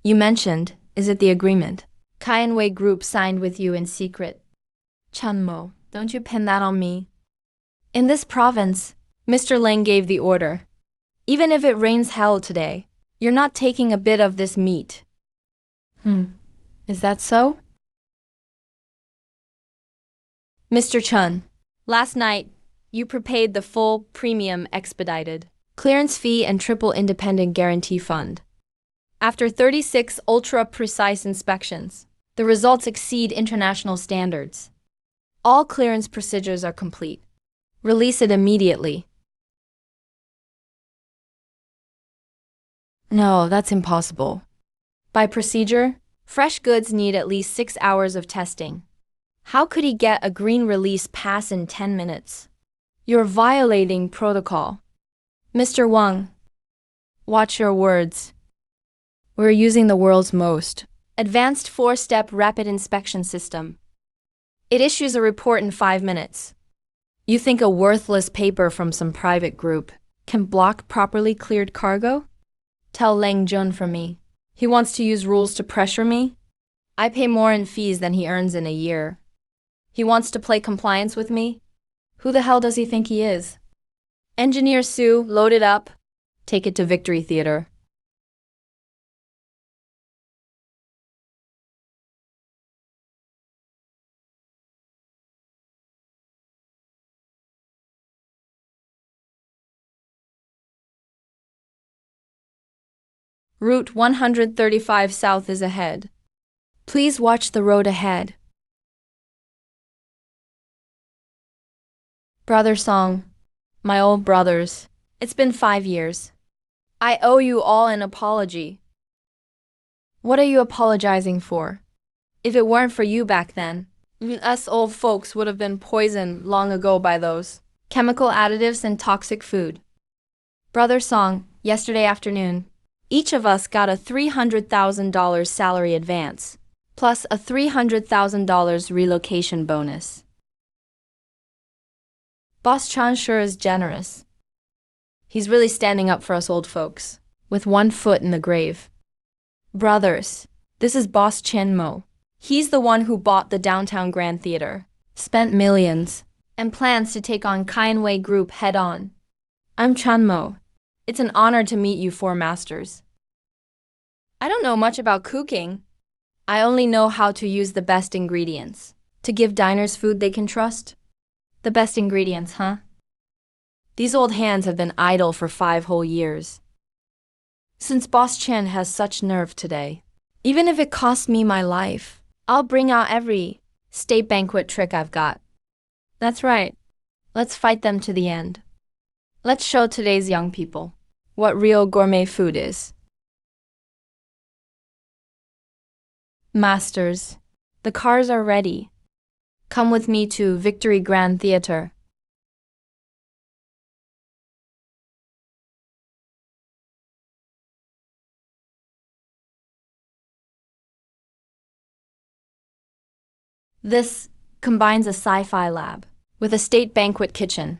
you mentioned, is it the agreement Cashback Group signed with you in secret? Chunmo, don't you pin that on me. In this province, Mr. Lang gave the order. Even if it rains hell today, you're not taking a bit of this meat. Is that so? Mr. Chun, last night, you prepaid the full premium expedited clearance fee and triple independent guarantee fund. After 36 ultra-precise inspections, the results exceed international standards. All clearance procedures are complete. Release it immediately. No, that's impossible. By procedure, fresh goods need at least 6 hours of testing. How could he get a green release pass in 10 minutes? You're violating protocol. Mr. Wang, watch your words. We're using the world's most advanced 4-step rapid inspection system. It issues a report in 5 minutes. You think a worthless paper from some private group can block properly cleared cargo? Tell Lang Jun from me. He wants to use rules to pressure me? I pay more in fees than he earns in a year. He wants to play compliance with me? Who the hell does he think he is? Engineer Sue, load it up. Take it to Victory Theater. Route 135 south is ahead. Please watch the road ahead. Brother Song, my old brothers, it's been 5 years. I owe you all an apology. What are you apologizing for? If it weren't for you back then, us old folks would have been poisoned long ago by those chemical additives and toxic food. Brother Song, yesterday afternoon, each of us got a $300,000 salary advance, plus a $300,000 relocation bonus. Boss Chan sure is generous. He's really standing up for us old folks, with one foot in the grave. Brothers, this is Boss Chen Mo. He's the one who bought the downtown Grand Theater, spent millions, and plans to take on Cashback Group head-on. I'm Chan Mo. It's an honor to meet you four masters. I don't know much about cooking. I only know how to use the best ingredients to give diners food they can trust. The best ingredients, huh? These old hands have been idle for 5 whole years. Since Boss Chen has such nerve today, even if it costs me my life, I'll bring out every state banquet trick I've got. That's right. Let's fight them to the end. Let's show today's young people what real gourmet food is. Masters, the cars are ready. Come with me to Victory Grand Theater. This combines a sci-fi lab with a state banquet kitchen.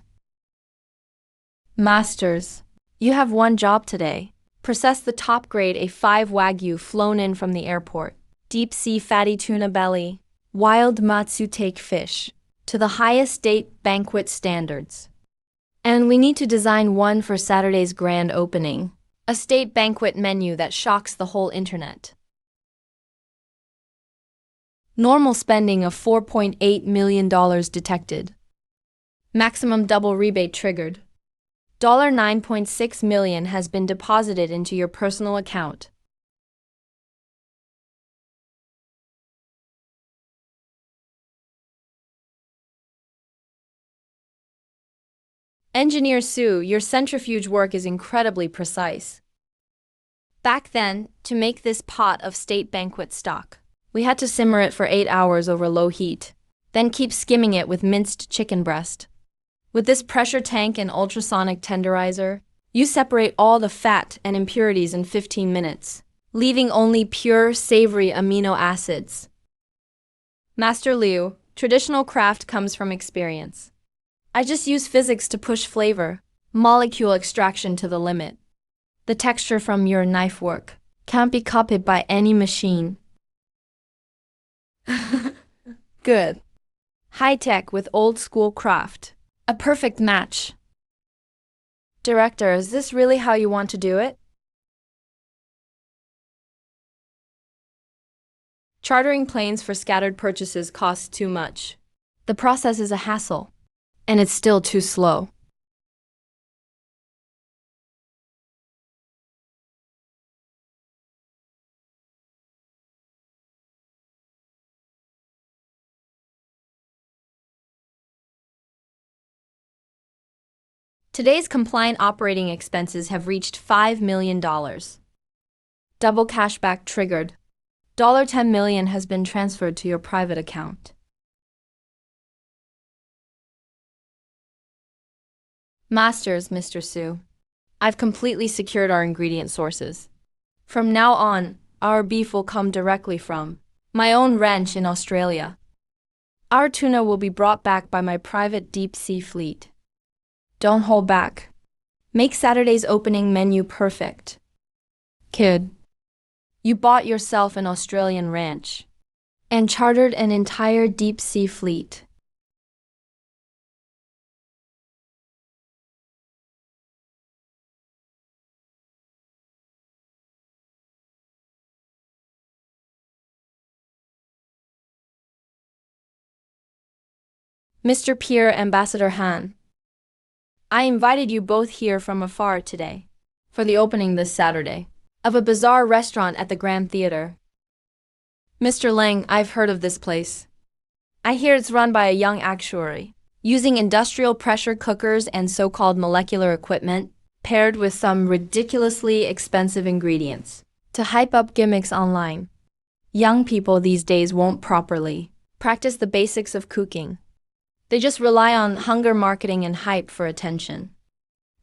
Masters, you have one job today. Process the top grade A5 Wagyu flown in from the airport, deep sea fatty tuna belly, wild matsutake fish, to the highest state banquet standards. And we need to design one for Saturday's grand opening, a state banquet menu that shocks the whole internet. Normal spending of $4.8 million detected. Maximum double rebate triggered. $9.6 million has been deposited into your personal account. Engineer Sue, your centrifuge work is incredibly precise. Back then, to make this pot of state banquet stock, we had to simmer it for 8 hours over low heat, then keep skimming it with minced chicken breast. With this pressure tank and ultrasonic tenderizer, you separate all the fat and impurities in 15 minutes, leaving only pure, savory amino acids. Master Liu, traditional craft comes from experience. I just use physics to push flavor, molecule extraction to the limit. The texture from your knife work can't be copied by any machine. Good. High-tech with old-school craft. A perfect match. Director, is this really how you want to do it? Chartering planes for scattered purchases costs too much. The process is a hassle, and it's still too slow. Today's compliant operating expenses have reached $5 million. Double cashback triggered. $10 million has been transferred to your private account. Masters, Mr. Su. I've completely secured our ingredient sources. From now on, our beef will come directly from my own ranch in Australia. Our tuna will be brought back by my private deep-sea fleet. Don't hold back. Make Saturday's opening menu perfect. Kid, you bought yourself an Australian ranch and chartered an entire deep-sea fleet. Mr. Pierre, Ambassador Han, I invited you both here from afar today for the opening this Saturday of a bizarre restaurant at the Grand Theater. Mr. Lang, I've heard of this place. I hear it's run by a young actuary, using industrial pressure cookers and so-called molecular equipment, paired with some ridiculously expensive ingredients, to hype up gimmicks online. Young people these days won't properly practice the basics of cooking. They just rely on hunger marketing and hype for attention.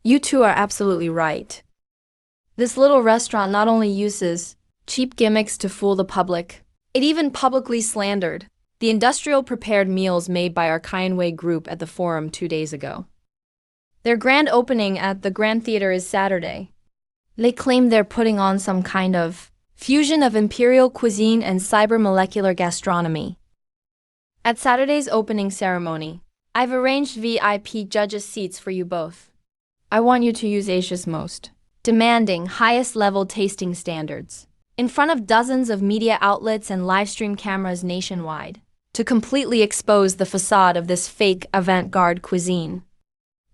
You two are absolutely right. This little restaurant not only uses cheap gimmicks to fool the public, it even publicly slandered the industrial prepared meals made by our Kainwei group at the forum 2 days ago. Their grand opening at the Grand Theater is Saturday. They claim they're putting on some kind of fusion of imperial cuisine and cyber-molecular gastronomy. At Saturday's opening ceremony, I've arranged VIP judges' seats for you both. I want you to use Asia's most demanding, highest-level tasting standards, in front of dozens of media outlets and livestream cameras nationwide, to completely expose the facade of this fake avant-garde cuisine.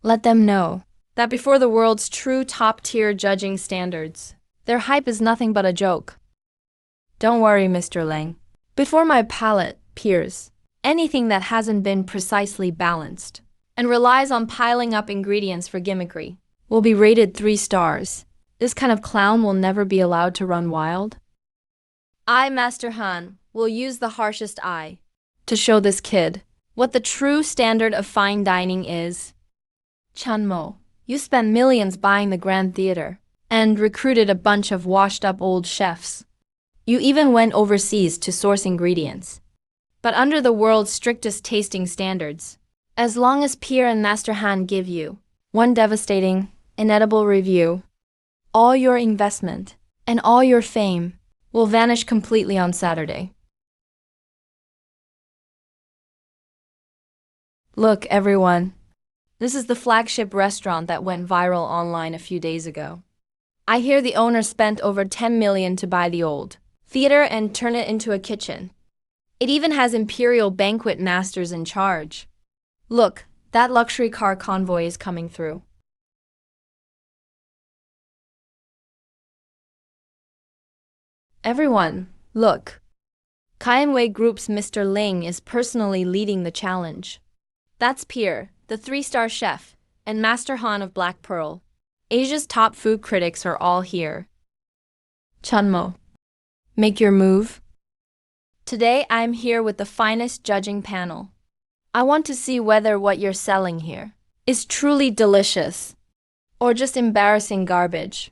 Let them know that before the world's true top-tier judging standards, their hype is nothing but a joke. Don't worry, Mr. Lang. Before my palate peers, Anything that hasn't been precisely balanced and relies on piling up ingredients for gimmickry will be rated 3 stars. This kind of clown will never be allowed to run wild. I, Master Han, will use the harshest eye to show this kid what the true standard of fine dining is. Chanmo, you spent millions buying the Grand Theater and recruited a bunch of washed-up old chefs. You even went overseas to source ingredients. But under the world's strictest tasting standards, as long as Pierre and Master Han give you one devastating, inedible review, all your investment and all your fame will vanish completely on Saturday. Look, everyone. This is the flagship restaurant that went viral online a few days ago. I hear the owner spent over 10 million to buy the old theater and turn it into a kitchen. It even has imperial banquet masters in charge. Look, that luxury car convoy is coming through. Everyone, look. Kaienwei Group's Mr. Ling is personally leading the challenge. That's Pierre, the 3-star chef, and Master Han of Black Pearl. Asia's top food critics are all here. Chunmo, make your move. Today I'm here with the finest judging panel. I want to see whether what you're selling here is truly delicious or just embarrassing garbage.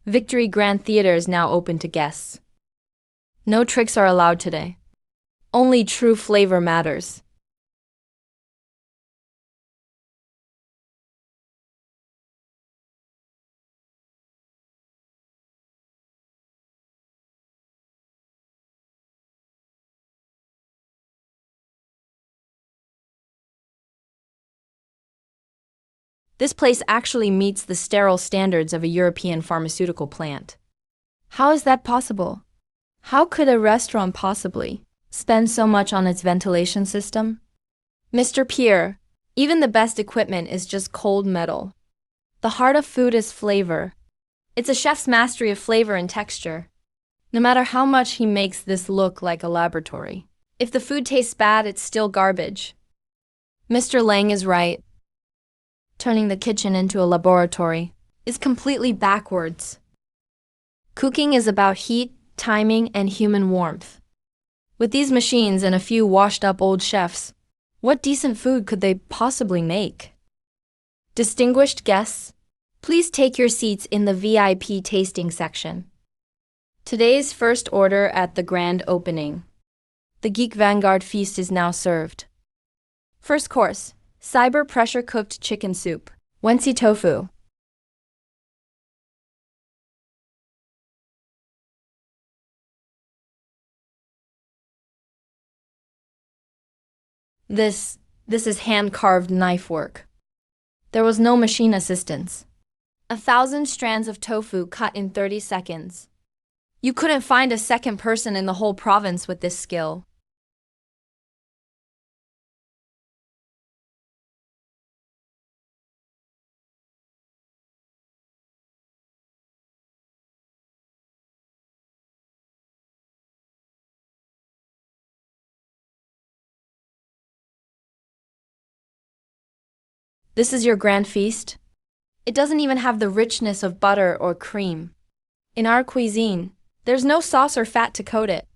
Victory Grand Theater is now open to guests. No tricks are allowed today. Only true flavor matters. This place actually meets the sterile standards of a European pharmaceutical plant. How is that possible? How could a restaurant possibly spend so much on its ventilation system? Mr. Pierre, even the best equipment is just cold metal. The heart of food is flavor. It's a chef's mastery of flavor and texture. No matter how much he makes this look like a laboratory, if the food tastes bad, it's still garbage. Mr. Lang is right. Turning the kitchen into a laboratory is completely backwards. Cooking is about heat, timing, and human warmth. With these machines and a few washed-up old chefs, what decent food could they possibly make? Distinguished guests, please take your seats in the VIP tasting section. Today's first order at the grand opening. The Geek Vanguard feast is now served. First course, Cyber pressure-cooked chicken soup, Wensi tofu. This is hand-carved knife work. There was no machine assistance. 1,000 strands of tofu cut in 30 seconds. You couldn't find a second person in the whole province with this skill. This is your grand feast? It doesn't even have the richness of butter or cream. In our cuisine, there's no sauce or fat to coat it.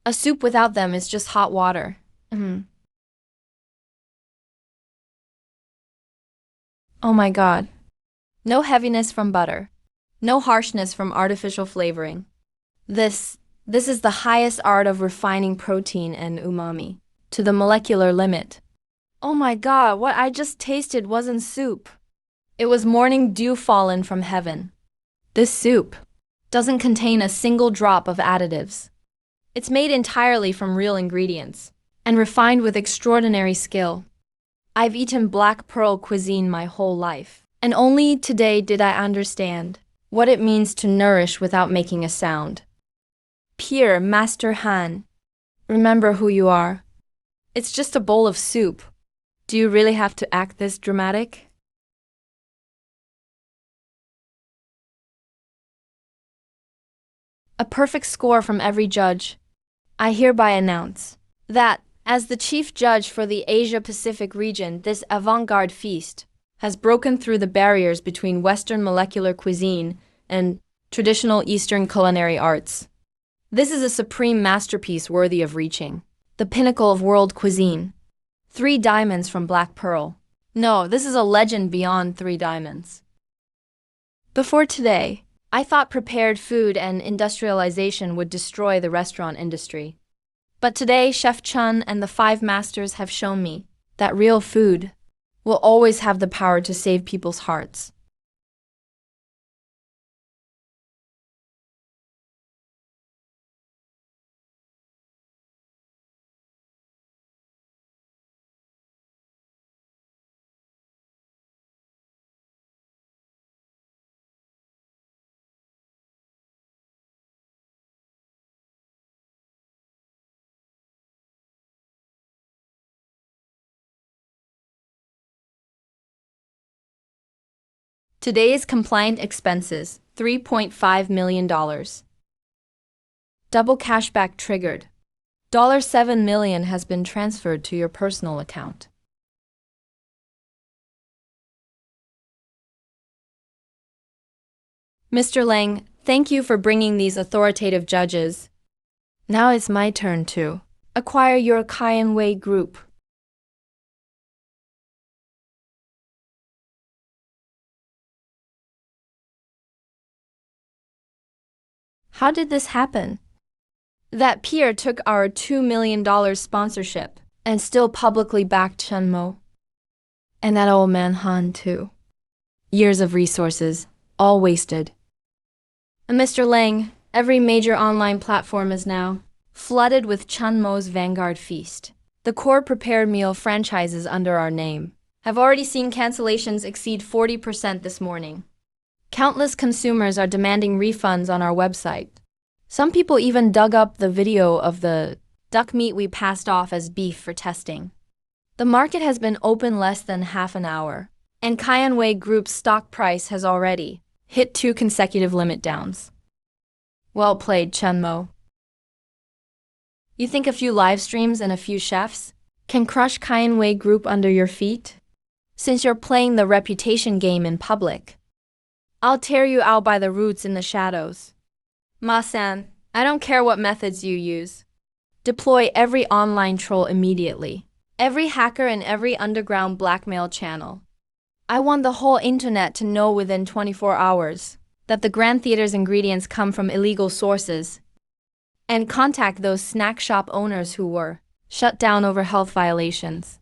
A soup without them is just hot water. Oh my God. No heaviness from butter. No harshness from artificial flavoring. This is the highest art of refining protein and umami to the molecular limit. Oh my God, what I just tasted wasn't soup. It was morning dew fallen from heaven. This soup doesn't contain a single drop of additives. It's made entirely from real ingredients and refined with extraordinary skill. I've eaten Black Pearl cuisine my whole life, and only today did I understand what it means to nourish without making a sound. Pierre, Master Han, remember who you are. It's just a bowl of soup. Do you really have to act this dramatic? A perfect score from every judge. I hereby announce that, as the chief judge for the Asia-Pacific region, this avant-garde feast has broken through the barriers between Western molecular cuisine and traditional Eastern culinary arts. This is a supreme masterpiece worthy of reaching the pinnacle of world cuisine. 3 diamonds from Black Pearl. No, this is a legend beyond 3 diamonds. Before today, I thought prepared food and industrialization would destroy the restaurant industry. But today, Chef Chun and the 5 masters have shown me that real food will always have the power to save people's hearts. Today's compliant expenses, $3.5 million. Double cashback triggered. $7 million has been transferred to your personal account. Mr. Lang, thank you for bringing these authoritative judges. Now it's my turn to acquire your Kai group. How did this happen? That peer took our $2 million sponsorship and still publicly backed Chen Mo. And that old man Han too. Years of resources, all wasted. And Mr. Lang, every major online platform is now flooded with Chen Mo's Vanguard Feast. The core prepared meal franchises under our name have already seen cancellations exceed 40% this morning. Countless consumers are demanding refunds on our website. Some people even dug up the video of the duck meat we passed off as beef for testing. The market has been open less than half an hour, and Kai Group's stock price has already hit 2 consecutive limit downs. Well played, Chen Mo. You think a few live streams and a few chefs can crush Kai Group under your feet? Since you're playing the reputation game in public, I'll tear you out by the roots in the shadows. Ma-san, I don't care what methods you use. Deploy every online troll immediately. Every hacker and every underground blackmail channel. I want the whole internet to know within 24 hours that the Grand Theater's ingredients come from illegal sources. And contact those snack shop owners who were shut down over health violations.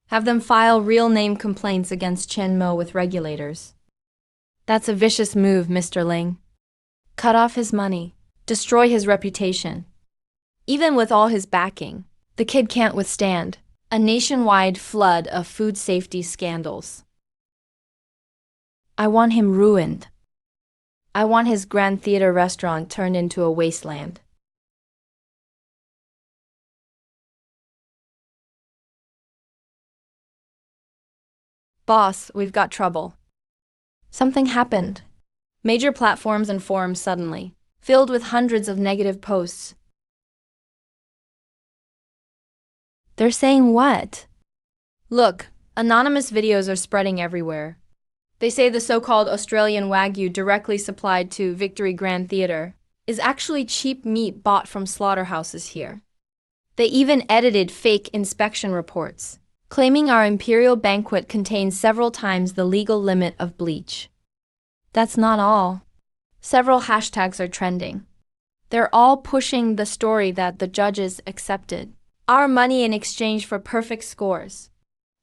Have them file real name complaints against Chen Mo with regulators. That's a vicious move, Mr. Ling. Cut off his money, destroy his reputation. Even with all his backing, the kid can't withstand a nationwide flood of food safety scandals. I want him ruined. I want his Grand Theater restaurant turned into a wasteland. Boss, we've got trouble. Something happened. Major platforms and forums suddenly filled with hundreds of negative posts. They're saying what? Look, anonymous videos are spreading everywhere. They say the so-called Australian Wagyu directly supplied to Victory Grand Theater is actually cheap meat bought from slaughterhouses here. They even edited fake inspection reports, claiming our imperial banquet contains several times the legal limit of bleach. That's not all. Several hashtags are trending. They're all pushing the story that the judges accepted our money in exchange for perfect scores.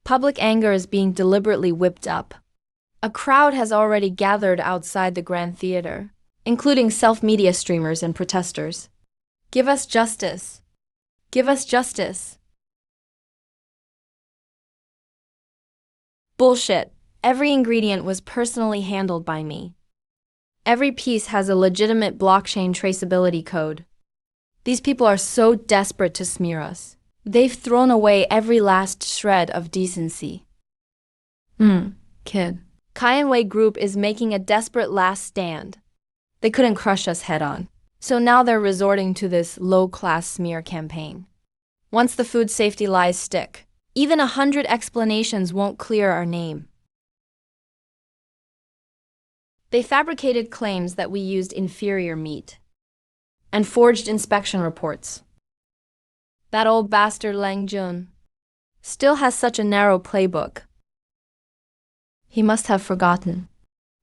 Public anger is being deliberately whipped up. A crowd has already gathered outside the Grand Theater, including self-media streamers and protesters. Give us justice. Give us justice. Bullshit. Every ingredient was personally handled by me. Every piece has a legitimate blockchain traceability code. These people are so desperate to smear us. They've thrown away every last shred of decency. Kid. Kai Group is making a desperate last stand. They couldn't crush us head on. So now they're resorting to this low-class smear campaign. Once the food safety lies stick, even 100 explanations won't clear our name. They fabricated claims that we used inferior meat and forged inspection reports. That old bastard Lang Jun still has such a narrow playbook. He must have forgotten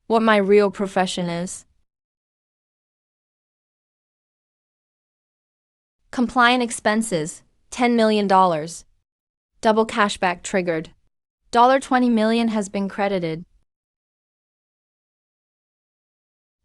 what my real profession is. Compliant expenses, $10 million. Double cashback triggered. $20 million has been credited.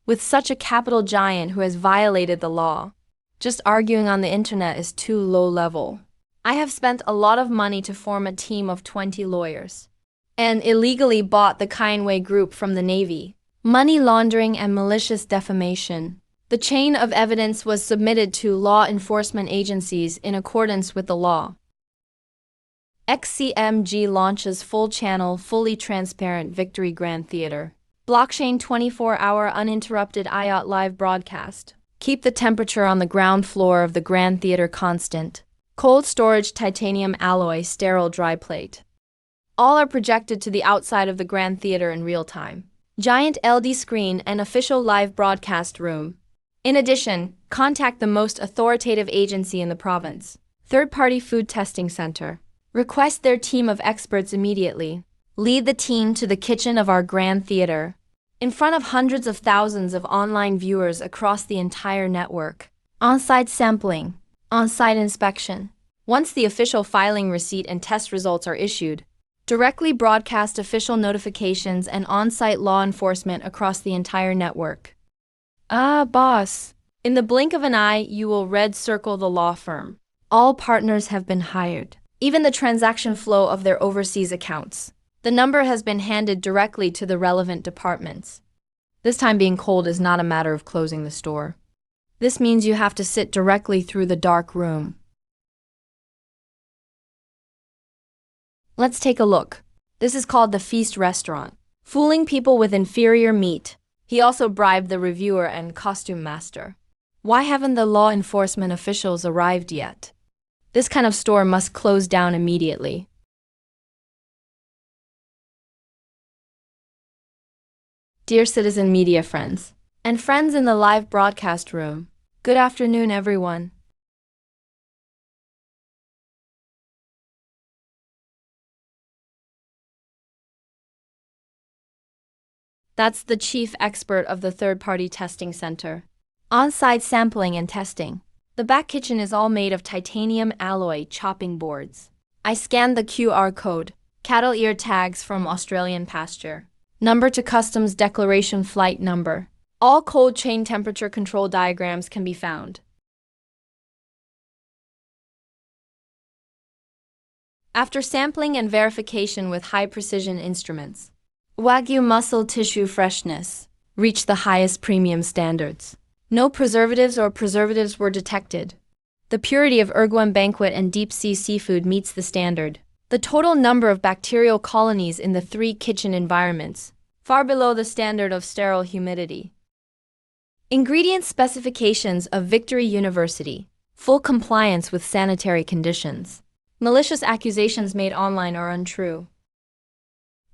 With such a capital giant who has violated the law, just arguing on the internet is too low level. I have spent a lot of money to form a team of 20 lawyers and illegally bought the Kainwei Group from the Navy. Money laundering and malicious defamation. The chain of evidence was submitted to law enforcement agencies in accordance with the law. XCMG launches full-channel, fully transparent Victory Grand Theater. Blockchain 24-hour uninterrupted IOT live broadcast. Keep the temperature on the ground floor of the Grand Theater constant. Cold storage titanium alloy sterile dry plate. All are projected to the outside of the Grand Theater in real time. Giant LD screen and official live broadcast room. In addition, contact the most authoritative agency in the province. Third-party food testing center. Request their team of experts immediately. Lead the team to the kitchen of our Grand Theater, in front of hundreds of thousands of online viewers across the entire network. On-site sampling. On-site inspection. Once the official filing receipt and test results are issued, directly broadcast official notifications and on-site law enforcement across the entire network. Ah, boss. In the blink of an eye, you will red circle the law firm. All partners have been hired. Even the transaction flow of their overseas accounts. The number has been handed directly to the relevant departments. This time being cold is not a matter of closing the store. This means you have to sit directly through the dark room. Let's take a look. This is called the Feast Restaurant. Fooling people with inferior meat. He also bribed the reviewer and costume master. Why haven't the law enforcement officials arrived yet? This kind of store must close down immediately. Dear citizen media friends, and friends in the live broadcast room, good afternoon everyone. That's the chief expert of the third-party testing center. On-site sampling and testing. The back kitchen is all made of titanium alloy chopping boards. I scanned the QR code, cattle ear tags from Australian pasture. Number to customs declaration flight number. All cold chain temperature control diagrams can be found. After sampling and verification with high-precision instruments, Wagyu muscle tissue freshness reached the highest premium standards. No preservatives or preservatives were detected. The purity of Erguem banquet and deep-sea seafood meets the standard. The total number of bacterial colonies in the 3 kitchen environments, far below the standard of sterile humidity. Ingredient specifications of Victory University, full compliance with sanitary conditions. Malicious accusations made online are untrue.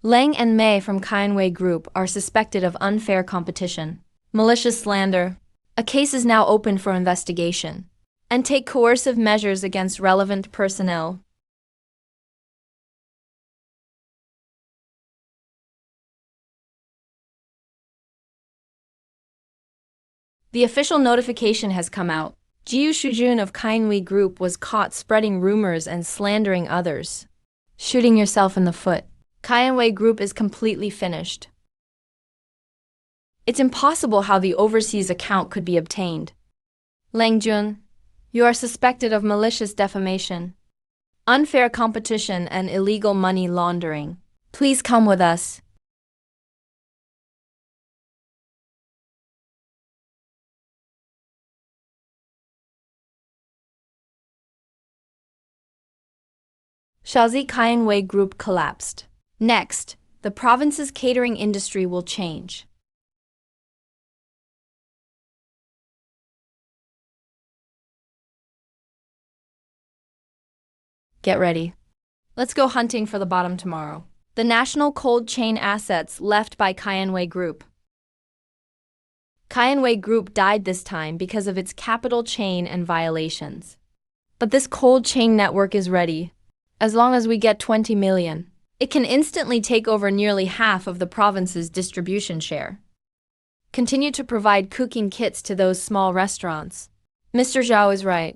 Lang and Mei from Kainwei Group are suspected of unfair competition, malicious slander. A case is now open for investigation, and take coercive measures against relevant personnel. The official notification has come out. Jiu Shujun of Kainwei Group was caught spreading rumors and slandering others. Shooting yourself in the foot. Kainwei Group is completely finished. It's impossible how the overseas account could be obtained. Lang Jun, you are suspected of malicious defamation, unfair competition, and illegal money laundering. Please come with us. Shazi Kainwei Group collapsed. Next, the province's catering industry will change. Get ready. Let's go hunting for the bottom tomorrow. The national cold chain assets left by Cashback Group. Cashback Group died this time because of its capital chain and violations. But this cold chain network is ready. As long as we get 20 million, it can instantly take over nearly half of the province's distribution share. Continue to provide cooking kits to those small restaurants. Mr. Zhao is right.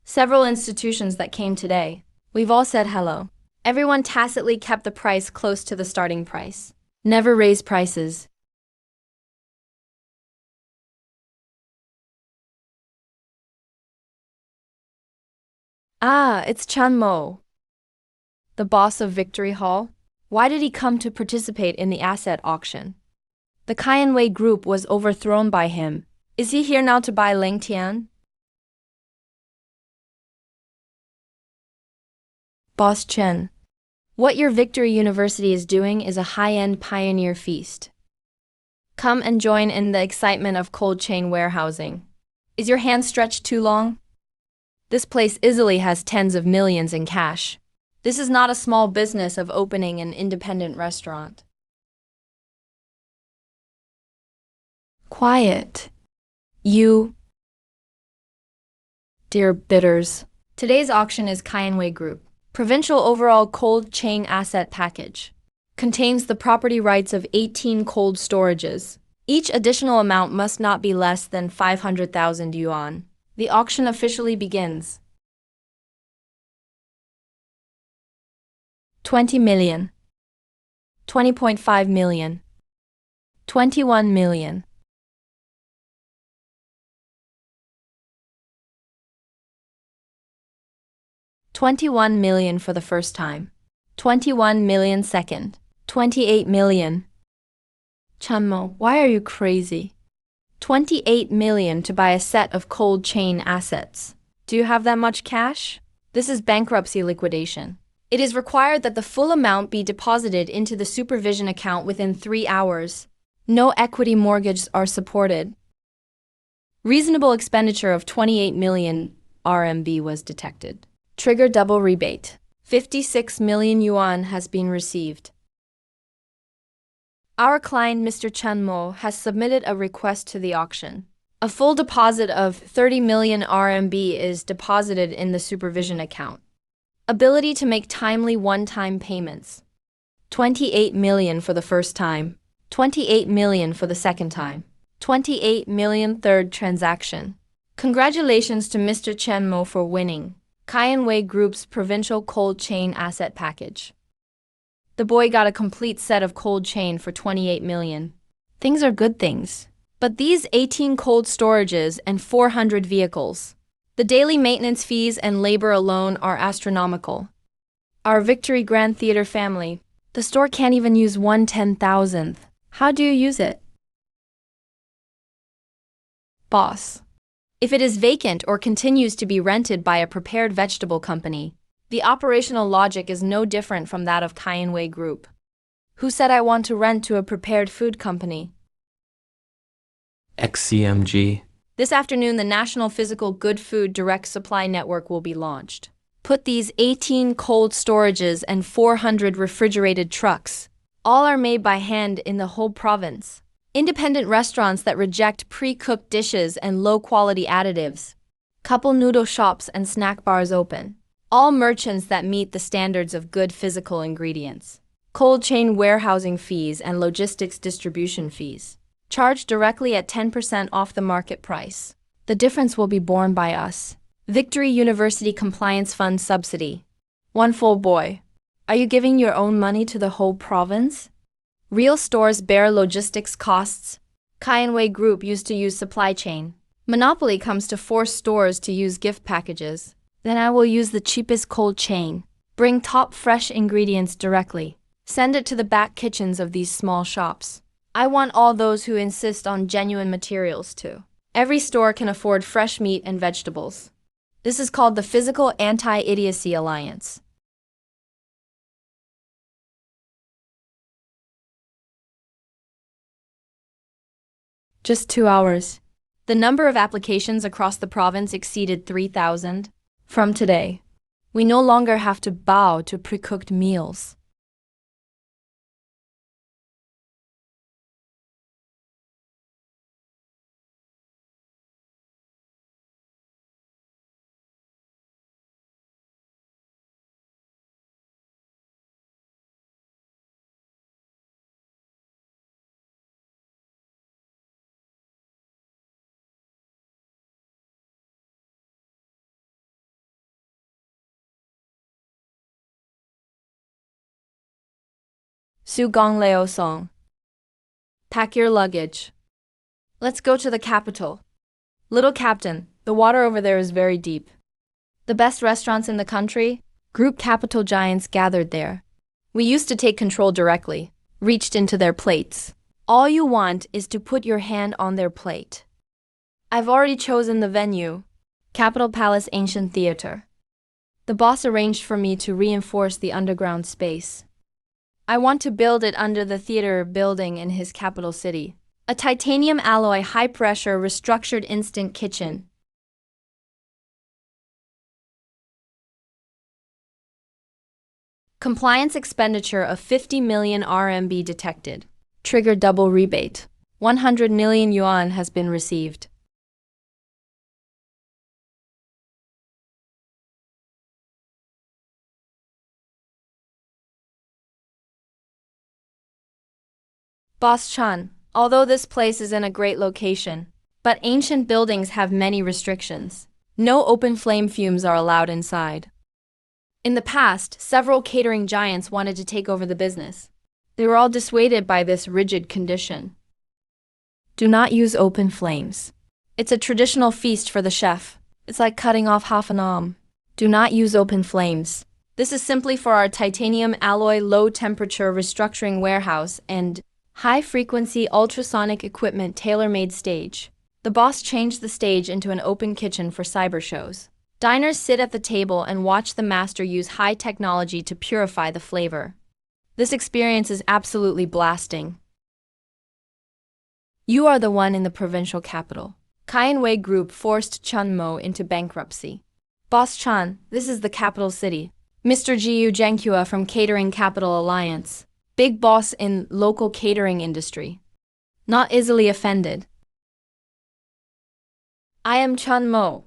Several institutions that came today, we've all said hello. Everyone tacitly kept the price close to the starting price. Never raise prices. Ah, it's Chan Mo, the boss of Victory Hall. Why did he come to participate in the asset auction? The Cashback Group was overthrown by him. Is he here now to buy Lingtian? Boss Chen, what your Victory University is doing is a high-end pioneer feast. Come and join in the excitement of cold chain warehousing. Is your hand stretched too long? This place easily has tens of millions in cash. This is not a small business of opening an independent restaurant. Quiet. You. Dear bidders, today's auction is Cashback Group. Provincial Overall Cold Chain Asset Package. Contains the property rights of 18 cold storages. Each additional amount must not be less than 500,000 yuan. The auction officially begins. 20 million. 20.5 million. 21 million. $21 million for the first time. 21 million second. 28 million. Chanmo, why are you crazy? 28 million to buy a set of cold chain assets. Do you have that much cash? This is bankruptcy liquidation. It is required that the full amount be deposited into the supervision account within 3 hours. No equity mortgages are supported. Reasonable expenditure of 28 million RMB was detected. Trigger double rebate. 56 million yuan has been received. Our client, Mr. Chen Mo, has submitted a request to the auction. A full deposit of 30 million RMB is deposited in the supervision account. Ability to make timely one-time payments. 28 million for the first time. 28 million for the second time. 28 million third transaction. Congratulations to Mr. Chen Mo for winning Cashback Group's provincial cold chain asset package. The boy got a complete set of cold chain for 28 million. Things are good things. But these 18 cold storages and 400 vehicles. The daily maintenance fees and labor alone are astronomical. Our Victory Grand Theater family, the store can't even use 1/10,000th. How do you use it? Boss. If it is vacant or continues to be rented by a prepared vegetable company, the operational logic is no different from that of Cashback Group. Who said I want to rent to a prepared food company? XCMG. This afternoon, the National Physical Good Food Direct Supply Network will be launched. Put these 18 cold storages and 400 refrigerated trucks. All are made by hand in the whole province. Independent restaurants that reject pre-cooked dishes and low-quality additives. Couple noodle shops and snack bars open. All merchants that meet the standards of good physical ingredients. Cold chain warehousing fees and logistics distribution fees. Charged directly at 10% off the market price. The difference will be borne by us. Victory University Compliance Fund Subsidy. One full boy. Are you giving your own money to the whole province? Real stores bear logistics costs. Cashback Group used to use supply chain. Monopoly comes to force stores to use gift packages. Then I will use the cheapest cold chain. Bring top fresh ingredients directly. Send it to the back kitchens of these small shops. I want all those who insist on genuine materials too. Every store can afford fresh meat and vegetables. This is called the Physical Anti-Idiocy Alliance. Just 2 hours. The number of applications across the province exceeded 3,000. From today, We no longer have to bow to pre-cooked meals. Su Gong Leo Song. Pack your luggage. Let's go to the capital. Little captain, the water over there is very deep. The best restaurants in the country? Group capital giants gathered there. We used to take control directly, reached into their plates. All you want is to put your hand on their plate. I've already chosen the venue. Capitol Palace Ancient Theater. The boss arranged for me to reinforce the underground space. I want to build it under the theater building in his capital city. A titanium alloy high-pressure restructured instant kitchen. Compliance expenditure of 50 million RMB detected. Trigger double rebate. 100 million yuan has been received. Boss Chan, although this place is in a great location, but ancient buildings have many restrictions. No open flame fumes are allowed inside. In the past, several catering giants wanted to take over the business. They were all dissuaded by this rigid condition. Do not use open flames. It's a traditional feast for the chef. It's like cutting off half an arm. Do not use open flames. This is simply for our titanium alloy low-temperature restructuring warehouse and high-frequency ultrasonic equipment tailor-made stage. The boss changed the stage into an open kitchen for cyber shows. Diners sit at the table and watch the master use high technology to purify the flavor. This experience is absolutely blasting. You are the one in the provincial capital. Kaianwei Group forced Chunmo into bankruptcy. Boss Chan, this is the capital city. Mr. Jiu Zhenghua from Catering Capital Alliance. Big boss in local catering industry. Not easily offended. I am Chun Mo.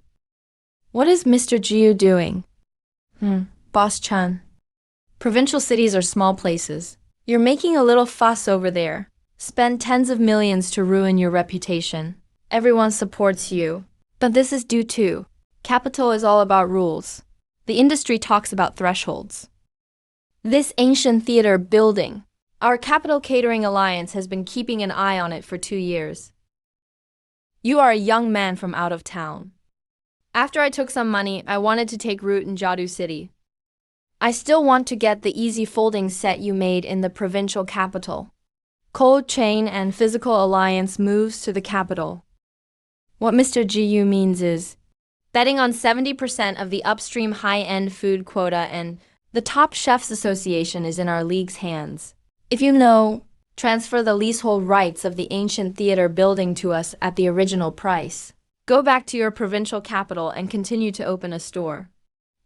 What is Mr. Jiu doing? Boss Chan. Provincial cities are small places. You're making a little fuss over there. Spend tens of millions to ruin your reputation. Everyone supports you. But this is due to. Capital is all about rules. The industry talks about thresholds. This ancient theater building. Our Capital Catering Alliance has been keeping an eye on it for 2 years. You are a young man from out of town. After I took some money, I wanted to take root in Jiadu City. I still want to get the easy folding set you made in the provincial capital. Cold chain and physical alliance moves to the capital. What Mr. Jiu means is betting on 70% of the upstream high-end food quota, and the Top Chefs Association is in our league's hands. If you know, transfer the leasehold rights of the ancient theater building to us at the original price. Go back to your provincial capital and continue to open a store.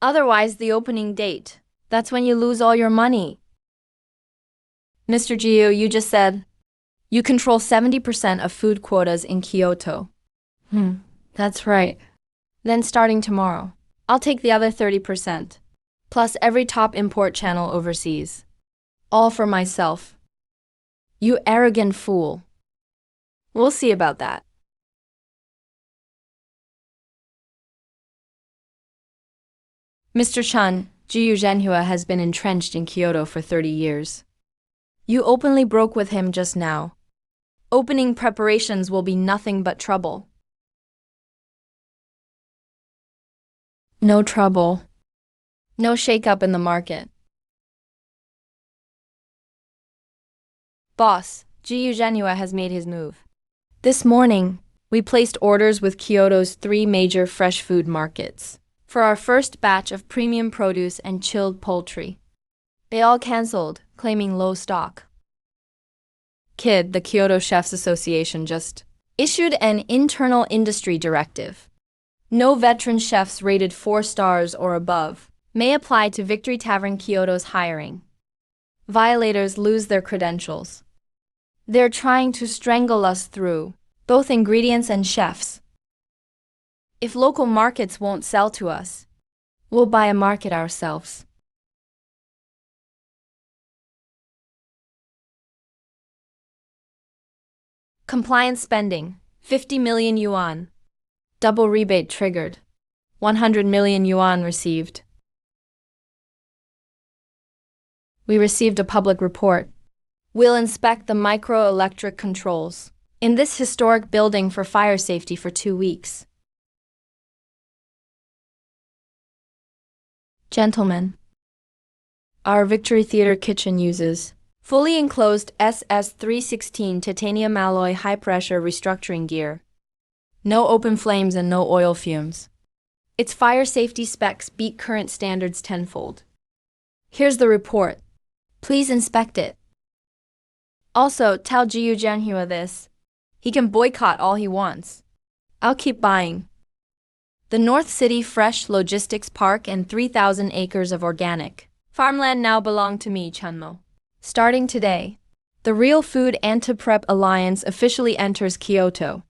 Otherwise, the opening date, that's when you lose all your money. Mr. Jiu, you just said you control 70% of food quotas in Kyoto. That's right. Then starting tomorrow, I'll take the other 30%, plus every top import channel overseas. All for myself. You arrogant fool. We'll see about that. Mr. Chan, Jiu Zhenhua has been entrenched in Kyoto for 30 years. You openly broke with him just now. Opening preparations will be nothing but trouble. No trouble. No shake-up in the market. Boss, Jiu Zhenhua has made his move. This morning, we placed orders with Kyoto's 3 major fresh food markets for our first batch of premium produce and chilled poultry. They all cancelled, claiming low stock. Kid, the Kyoto Chefs Association just issued an internal industry directive. No veteran chefs rated 4 stars or above. May apply to Victory Tavern Kyoto's hiring. Violators lose their credentials. They're trying to strangle us through both ingredients and chefs. If local markets won't sell to us, we'll buy a market ourselves. Compliance spending, 50 million yuan. Double rebate triggered. 100 million yuan received. We received a public report. We'll inspect the microelectric controls in this historic building for fire safety for 2 weeks. Gentlemen, our Victory Theater kitchen uses fully enclosed SS316 titanium alloy high-pressure restructuring gear. No open flames and no oil fumes. Its fire safety specs beat current standards tenfold. Here's the report. Please inspect it. Also, tell Jiu Zhenhua this. He can boycott all he wants. I'll keep buying. The North City Fresh Logistics Park and 3,000 acres of organic farmland now belong to me, Chunmo. Starting today, the Real Food Anti-Prep Alliance officially enters Kyoto.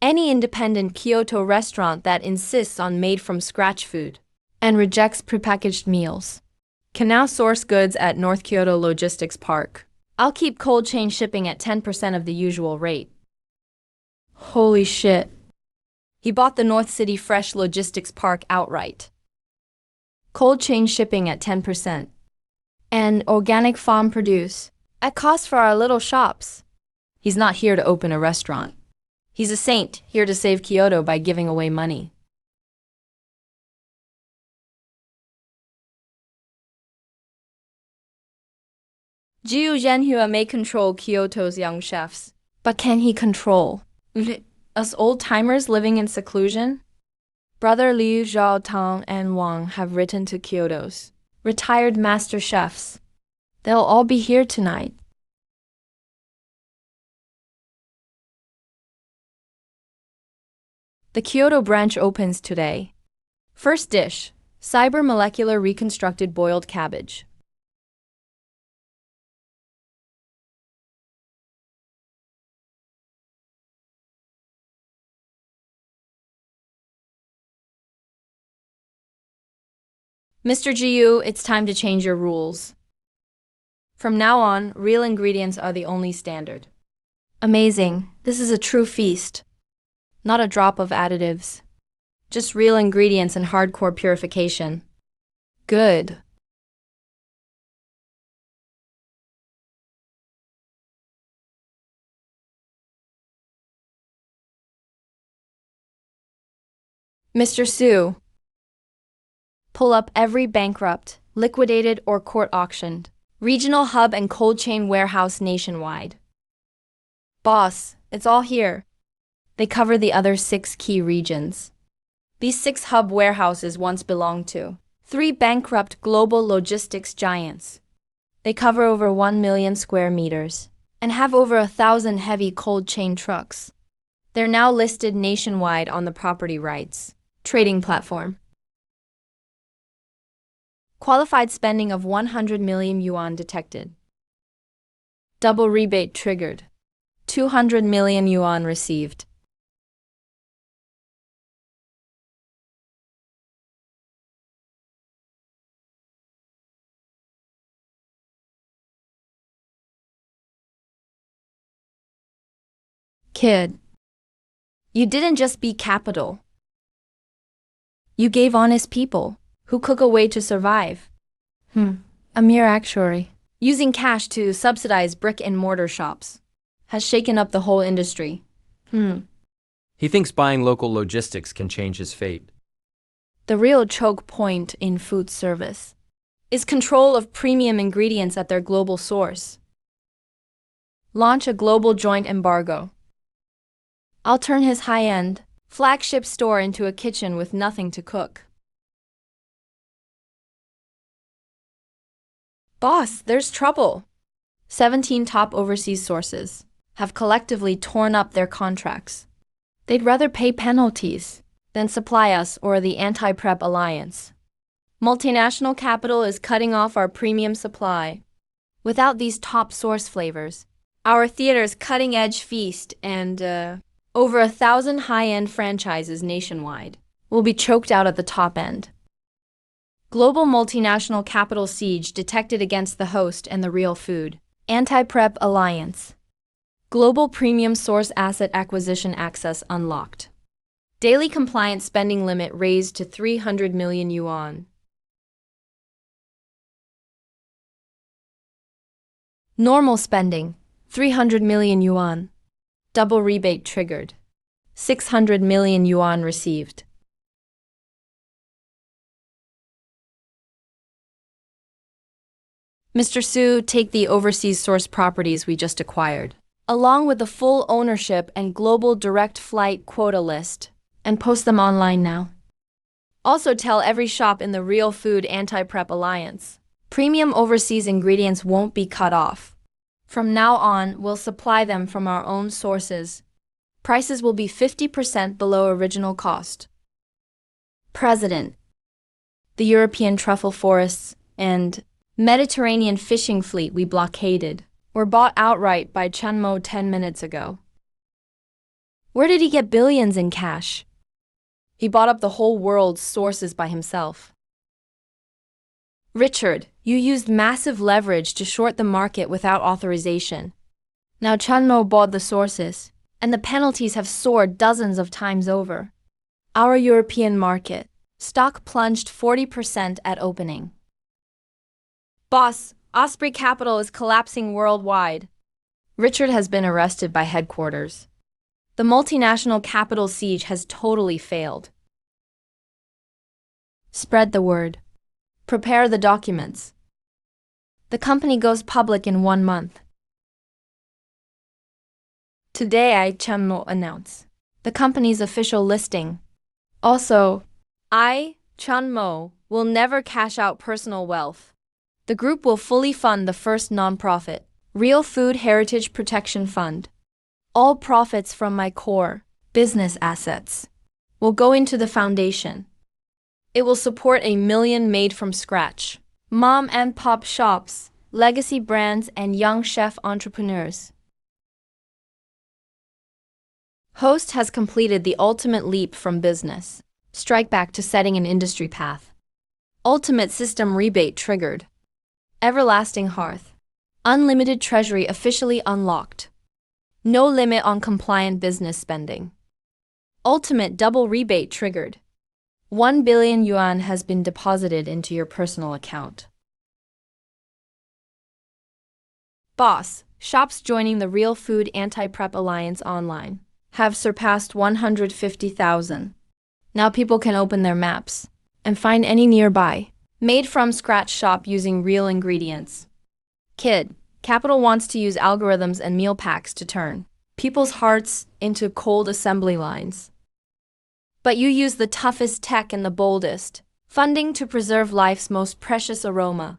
Any independent Kyoto restaurant that insists on made-from-scratch food and rejects prepackaged meals can now source goods at North Kyoto Logistics Park. I'll keep cold chain shipping at 10% of the usual rate. Holy shit. He bought the North City Fresh Logistics Park outright. Cold chain shipping at 10%. And organic farm produce at cost for our little shops. He's not here to open a restaurant. He's a saint, here to save Kyoto by giving away money. Jiu Zhenhua may control Kyoto's young chefs, but can he control us old-timers living in seclusion? Brother Liu Zhaotang and Wang have written to Kyoto's retired master chefs. They'll all be here tonight. The Kyoto branch opens today. First dish, cyber molecular reconstructed boiled cabbage. Mr. Jiu, it's time to change your rules. From now on, real ingredients are the only standard. Amazing. This is a true feast. Not a drop of additives. Just real ingredients and hardcore purification. Good. Mr. Su, pull up every bankrupt, liquidated, or court-auctioned regional hub and cold chain warehouse nationwide. Boss, it's all here. They cover the other 6 key regions. These 6 hub warehouses once belonged to 3 bankrupt global logistics giants. They cover over 1 million square meters and have over 1,000 heavy cold chain trucks. They're now listed nationwide on the property rights trading platform. Qualified spending of 100 million yuan detected. Double rebate triggered. 200 million yuan received. Kid, you didn't just beat capital. You gave honest people who cook a way to survive. A mere actuary, using cash to subsidize brick-and-mortar shops, has shaken up the whole industry. He thinks buying local logistics can change his fate. The real choke point in food service is control of premium ingredients at their global source. Launch a global joint embargo. I'll turn his high-end, flagship store into a kitchen with nothing to cook. Boss, there's trouble. 17 top overseas sources have collectively torn up their contracts. They'd rather pay penalties than supply us or the Anti-Prep Alliance. Multinational capital is cutting off our premium supply. Without these top source flavors, our theater's cutting-edge feast and over 1,000 high-end franchises nationwide will be choked out at the top end. Global multinational capital siege detected against the host and the real food. Anti-Prep Alliance. Global premium source asset acquisition access unlocked. Daily compliance spending limit raised to 300 million yuan. Normal spending, 300 million yuan. Double rebate triggered. 600 million yuan received. Mr. Su, take the overseas source properties we just acquired, along with the full ownership and global direct flight quota list, and post them online now. Also tell every shop in the Real Food Anti-Prep Alliance, premium overseas ingredients won't be cut off. From now on, we'll supply them from our own sources. Prices will be 50% below original cost. President. The European truffle forests and Mediterranean fishing fleet we blockaded were bought outright by Chen Mo 10 minutes ago. Where did he get billions in cash? He bought up the whole world's sources by himself. Richard, you used massive leverage to short the market without authorization. Now Chen Mo bought the sources, and the penalties have soared dozens of times over. Our European market stock plunged 40% at opening. Boss, Osprey Capital is collapsing worldwide. Richard has been arrested by headquarters. The multinational capital siege has totally failed. Spread the word. Prepare the documents. The company goes public in 1 month. Today Chen Mo announce the company's official listing. Also, Chen Mo, will never cash out personal wealth. The group will fully fund the first nonprofit, Real Food Heritage Protection Fund. All profits from my core business assets will go into the foundation. It will support 1 million made from scratch mom and pop shops, legacy brands, and young chef entrepreneurs. Host has completed the ultimate leap from business strike back to setting an industry path. Ultimate system rebate triggered. Everlasting hearth. Unlimited treasury officially unlocked. No limit on compliant business spending. Ultimate double rebate triggered. 1 billion yuan has been deposited into your personal account. Boss, shops joining the Real Food Anti-Prep Alliance online have surpassed 150,000. Now people can open their maps and find any nearby made-from-scratch shop using real ingredients. Kid, Capital wants to use algorithms and meal packs to turn people's hearts into cold assembly lines. But you use the toughest tech and the boldest funding to preserve life's most precious aroma.